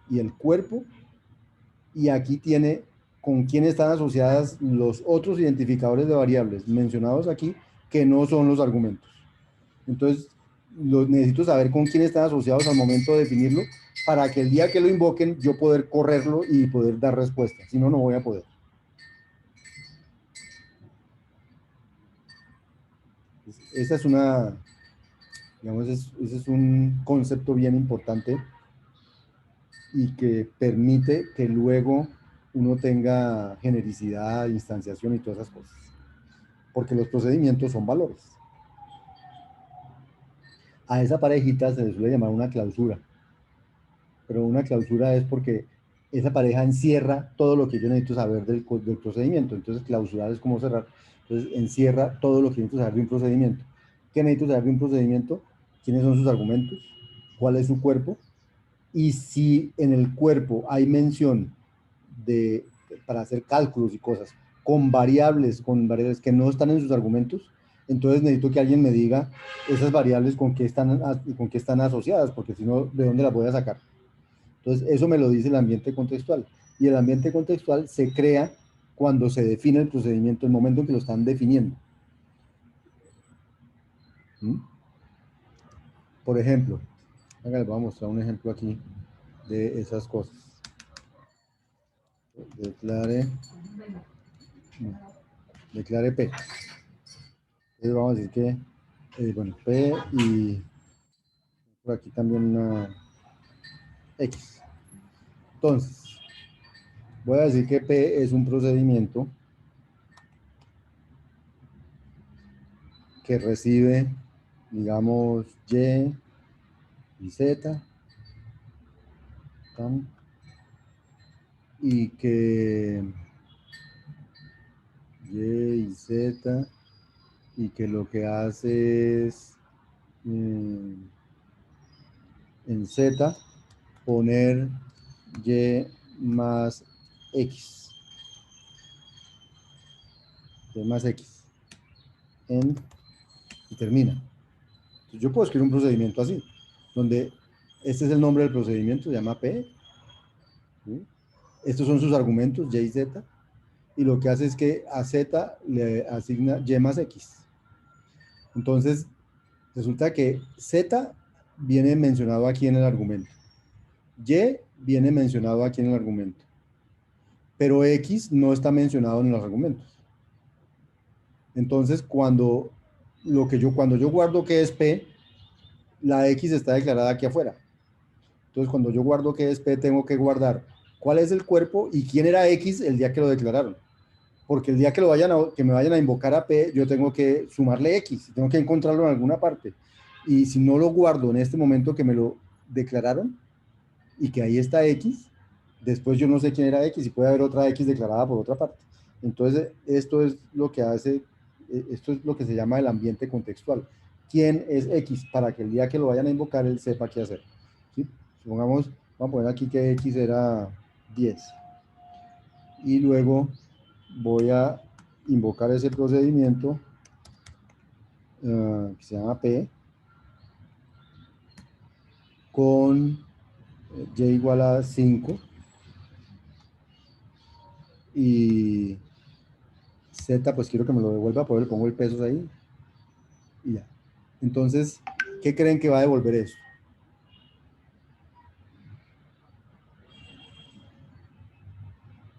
y el cuerpo, y aquí tiene con quién están asociadas los otros identificadores de variables mencionados aquí, que no son los argumentos. Entonces, necesito saber con quién están asociados al momento de definirlo, para que el día que lo invoquen, yo poder correrlo y poder dar respuesta. Si no, no voy a poder. Esa es digamos, ese es un concepto bien importante y que permite que luego uno tenga genericidad, instanciación y todas esas cosas. Porque los procedimientos son valores. A esa parejita se le suele llamar una clausura. Pero una clausura es porque esa pareja encierra todo lo que yo necesito saber del procedimiento. Entonces, clausurar es como cerrar. Entonces, encierra todo lo que necesito saber de un procedimiento. ¿Qué necesito saber de un procedimiento? ¿Quiénes son sus argumentos? ¿Cuál es su cuerpo? Y si en el cuerpo hay mención para hacer cálculos y cosas, con variables que no están en sus argumentos, entonces necesito que alguien me diga esas variables con qué están asociadas, porque si no, ¿de dónde las voy a sacar? Entonces, eso me lo dice el ambiente contextual. Y el ambiente contextual se crea cuando se define el procedimiento, el momento en que lo están definiendo. ¿Mm? Por ejemplo, les voy a mostrar un ejemplo aquí de esas cosas. Declare P. Entonces vamos a decir que, bueno, P y por aquí también una X. Entonces, voy a decir que P es un procedimiento que recibe, digamos, Y Z, y que Y Z, y que lo que hace es en Z poner Y más X. Y más X. Y termina. Entonces yo puedo escribir un procedimiento así, donde este es el nombre del procedimiento, se llama P. ¿Sí? Estos son sus argumentos, Y y Z. Y lo que hace es que a Z le asigna Y más X. Entonces, resulta que Z viene mencionado aquí en el argumento. Y viene mencionado aquí en el argumento. Pero X no está mencionado en los argumentos. Entonces, cuando yo guardo que es P, la X está declarada aquí afuera. Entonces, cuando yo guardo que es P, tengo que guardar cuál es el cuerpo y quién era X el día que lo declararon. Porque el día que me vayan a invocar a P, yo tengo que sumarle X, tengo que encontrarlo en alguna parte. Y si no lo guardo en este momento que me lo declararon y que ahí está X, después yo no sé quién era X y puede haber otra X declarada por otra parte. Entonces, esto es lo que se llama el ambiente contextual. ¿Quién es X? Para que el día que lo vayan a invocar, él sepa qué hacer. ¿Sí? Supongamos, vamos a poner aquí que X era 10. Y luego voy a invocar ese procedimiento que se llama P con Y igual a 5 y Z pues quiero que me lo devuelva, por eso le pongo el pesos ahí y ya. Entonces, ¿qué creen que va a devolver eso?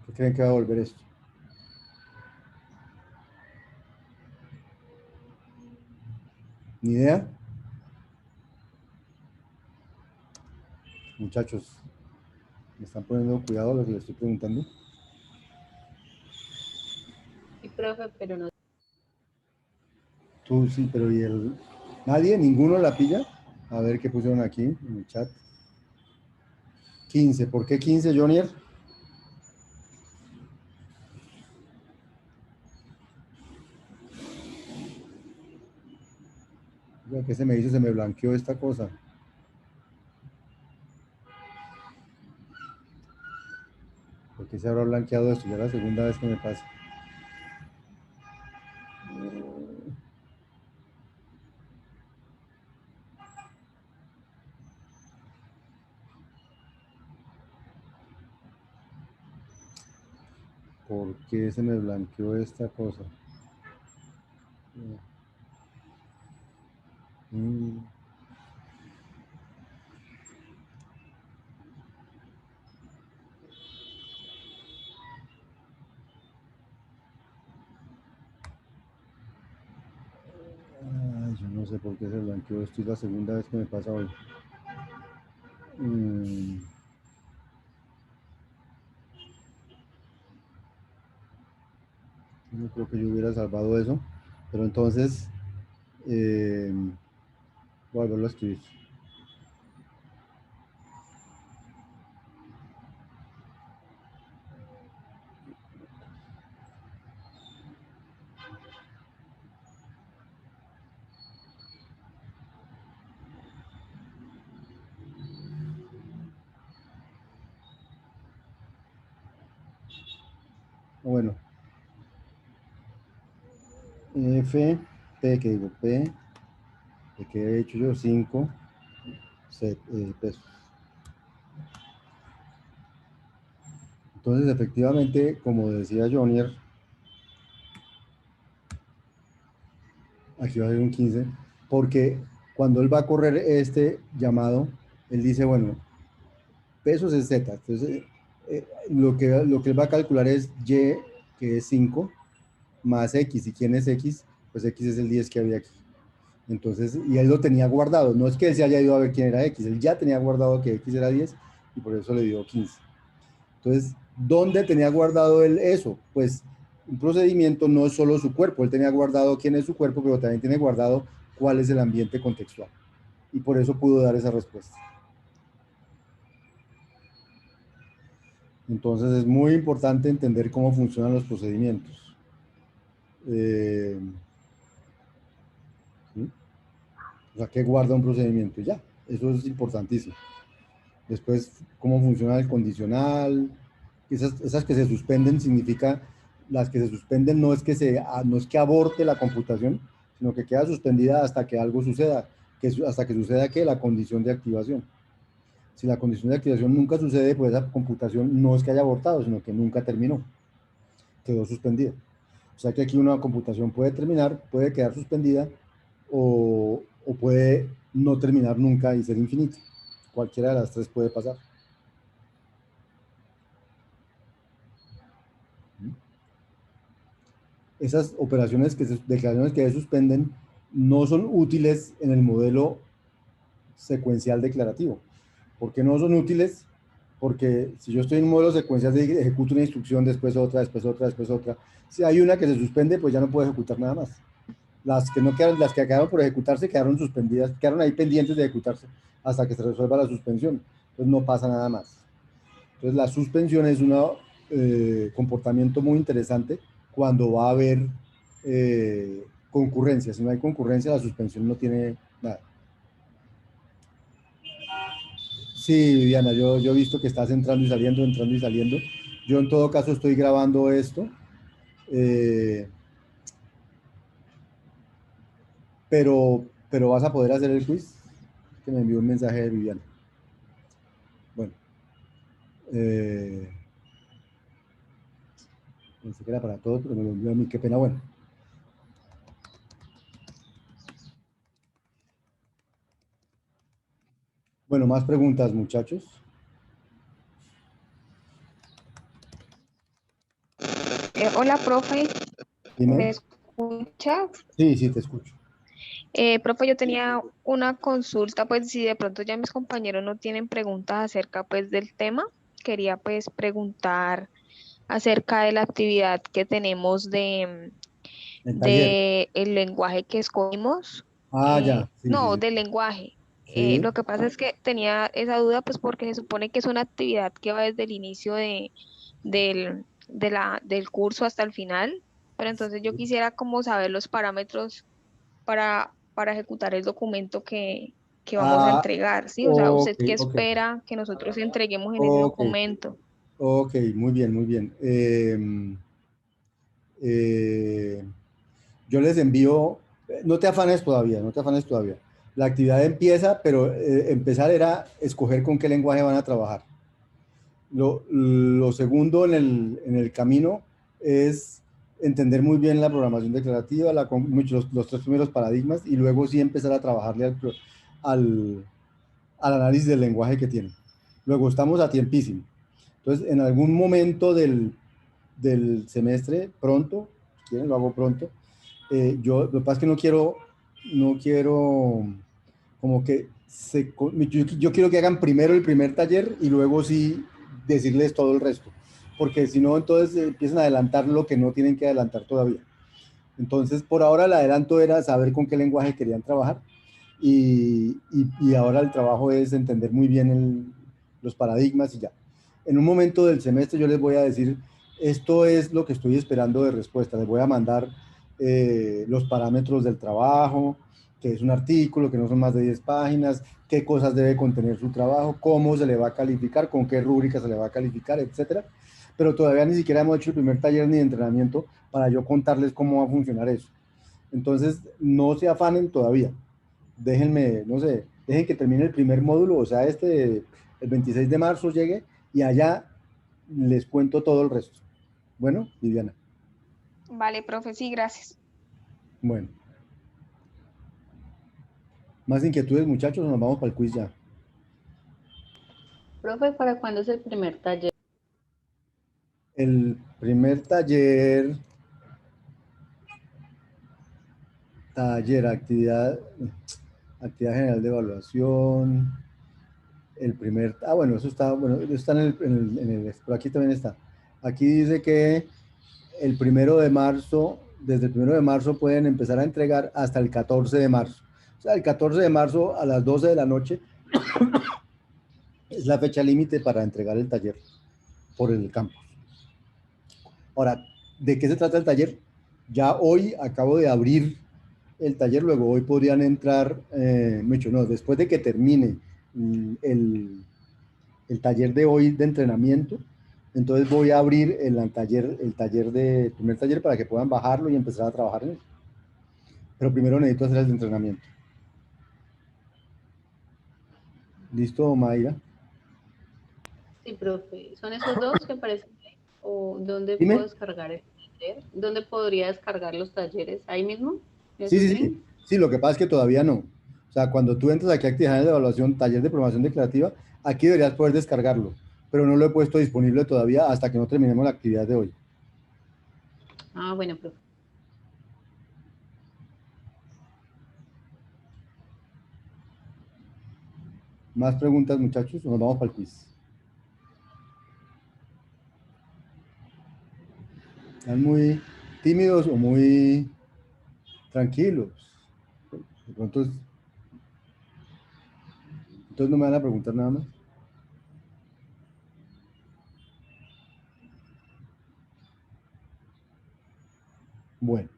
¿Qué creen que va a devolver esto? ¿Ni idea? Muchachos, ¿me están poniendo cuidado a lo que les estoy preguntando? Sí, profe, pero no. Tú sí, pero ¿y el? ¿Nadie? ¿Ninguno la pilla? A ver qué pusieron aquí en el chat. 15. ¿Por qué 15, Jonier? ¿Qué se me hizo? Se me blanqueó esta cosa. ¿Por qué se habrá blanqueado esto? Ya es la segunda vez que me pasa. ¿Por qué se me blanqueó esta cosa? Mm. Ay, yo no sé por qué se blanqueó esto. Es la segunda vez que me pasa hoy. No creo que yo hubiera salvado eso. Pero entonces, voy a volverlo a escribir. Bueno, F, P, que digo P, que he hecho yo 5 pesos. Entonces, efectivamente, como decía Jonier, aquí va a ser un 15, porque cuando él va a correr este llamado, él dice, bueno, pesos es Z, entonces lo que él va a calcular es Y, que es 5, más X, ¿y quién es X? Pues X es el 10 que había aquí. Entonces, y él lo tenía guardado, no es que él se haya ido a ver quién era X, él ya tenía guardado que X era 10 y por eso le dio 15. Entonces, ¿dónde tenía guardado él eso? Pues un procedimiento no es solo su cuerpo, él tenía guardado quién es su cuerpo, pero también tiene guardado cuál es el ambiente contextual. Y por eso pudo dar esa respuesta. Entonces es muy importante entender cómo funcionan los procedimientos. ¿Sí? O sea, ¿qué guarda un procedimiento? Ya, eso es importantísimo. Después, cómo funciona el condicional. Esas que se suspenden significa, las que se suspenden no es que aborte la computación, sino que queda suspendida hasta que algo suceda, hasta que suceda que la condición de activación. Si la condición de activación nunca sucede, pues esa computación no es que haya abortado, sino que nunca terminó, quedó suspendida. O sea que aquí una computación puede terminar, puede quedar suspendida o puede no terminar nunca y ser infinita. Cualquiera de las tres puede pasar. Esas declaraciones que se suspenden no son útiles en el modelo secuencial declarativo. ¿Por qué no son útiles? Porque si yo estoy en un modelo secuencial de ejecuto una instrucción, después otra, después otra, después otra, si hay una que se suspende, pues ya no puedo ejecutar nada más. Las que quedaron por ejecutarse quedaron suspendidas, quedaron ahí pendientes de ejecutarse hasta que se resuelva la suspensión. Entonces no pasa nada más. Entonces la suspensión es un comportamiento muy interesante cuando va a haber concurrencia. Si no hay concurrencia, la suspensión no tiene nada. Sí, Viviana, yo he visto que estás entrando y saliendo, entrando y saliendo. Yo en todo caso estoy grabando esto, pero vas a poder hacer el quiz, que me envió un mensaje de Viviana. Bueno, pensé que era para todos, pero me lo envió a mí, qué pena. Bueno. Bueno, más preguntas, muchachos. Hola, profe. Dime. ¿Me escucha? Sí, sí, te escucho. Profe, yo tenía una consulta, pues si de pronto ya mis compañeros no tienen preguntas acerca pues del tema, quería pues preguntar acerca de la actividad que tenemos El taller. de el lenguaje que escogimos. Ah, ya. Sí, sí, No, sí. del lenguaje. Sí. Lo que pasa es que tenía esa duda pues porque se supone que es una actividad que va desde el inicio del curso hasta el final, pero entonces yo quisiera como saber los parámetros para ejecutar el documento que vamos a Ah, entregar, ¿sí? O sea, ok, ¿usted qué ok. espera que nosotros entreguemos en ese Ok, documento? ok, muy bien, muy bien. Eh, yo les envío, no te afanes todavía, no te afanes todavía. La actividad empieza, pero empezar era escoger con qué lenguaje van a trabajar. Lo segundo en el camino es entender muy bien la programación declarativa, los tres primeros paradigmas, y luego sí empezar a trabajarle al, al análisis del lenguaje que tienen. Luego estamos a tiempísimo. Entonces, en algún momento del semestre, pronto, si quieren, lo hago pronto. Lo que pasa es que no quiero como que yo quiero que hagan primero el primer taller y luego sí decirles todo el resto, porque si no, entonces empiezan a adelantar lo que no tienen que adelantar todavía. Entonces, por ahora el adelanto era saber con qué lenguaje querían trabajar y ahora el trabajo es entender muy bien los paradigmas y ya. En un momento del semestre yo les voy a decir, esto es lo que estoy esperando de respuesta. Les voy a mandar los parámetros del trabajo, que es un artículo, que no son más de 10 páginas, qué cosas debe contener su trabajo, cómo se le va a calificar, con qué rúbrica se le va a calificar, etcétera. pero todavía ni siquiera hemos hecho el primer taller ni de entrenamiento para yo contarles cómo va a funcionar eso. Entonces, no se afanen todavía. Déjenme, no sé, dejen que termine el primer módulo, o sea, el 26 de marzo llegue y allá les cuento todo el resto. Bueno, Viviana. Vale, profe, sí, gracias. Bueno. Más inquietudes, muchachos, o nos vamos para el quiz ya. Profe, ¿para cuándo es el primer taller? El primer taller, actividad general de evaluación, bueno, eso está, eso está por aquí también está. Aquí dice que el 1 de marzo, desde el 1 de marzo pueden empezar a entregar hasta el 14 de marzo. O sea, el 14 de marzo a las 12 de la noche es la fecha límite para entregar el taller por el campus. Ahora, ¿de qué se trata el taller? Ya hoy acabo de abrir el taller, luego hoy podrían entrar, después de que termine el taller de hoy de entrenamiento, entonces voy a abrir el primer taller para que puedan bajarlo y empezar a trabajar en él. Pero primero necesito hacer el de entrenamiento. ¿Listo, Mayra? Sí, profe. ¿Son esos dos que aparecen ahí? ¿O dónde puedo Dime. descargar el taller? ¿Dónde podría descargar los talleres? ¿Ahí mismo? Sí, ¿Esos sí, links? sí. Sí, lo que pasa es que todavía no. O sea, cuando tú entras aquí a actividades de evaluación, taller de programación declarativa, aquí deberías poder descargarlo, pero no lo he puesto disponible todavía hasta que no terminemos la actividad de hoy. Ah, bueno, profe. ¿Más preguntas, muchachos? ¿O nos vamos para el quiz? ¿Están muy tímidos o muy tranquilos? De pronto, entonces no me van a preguntar nada más. Bueno.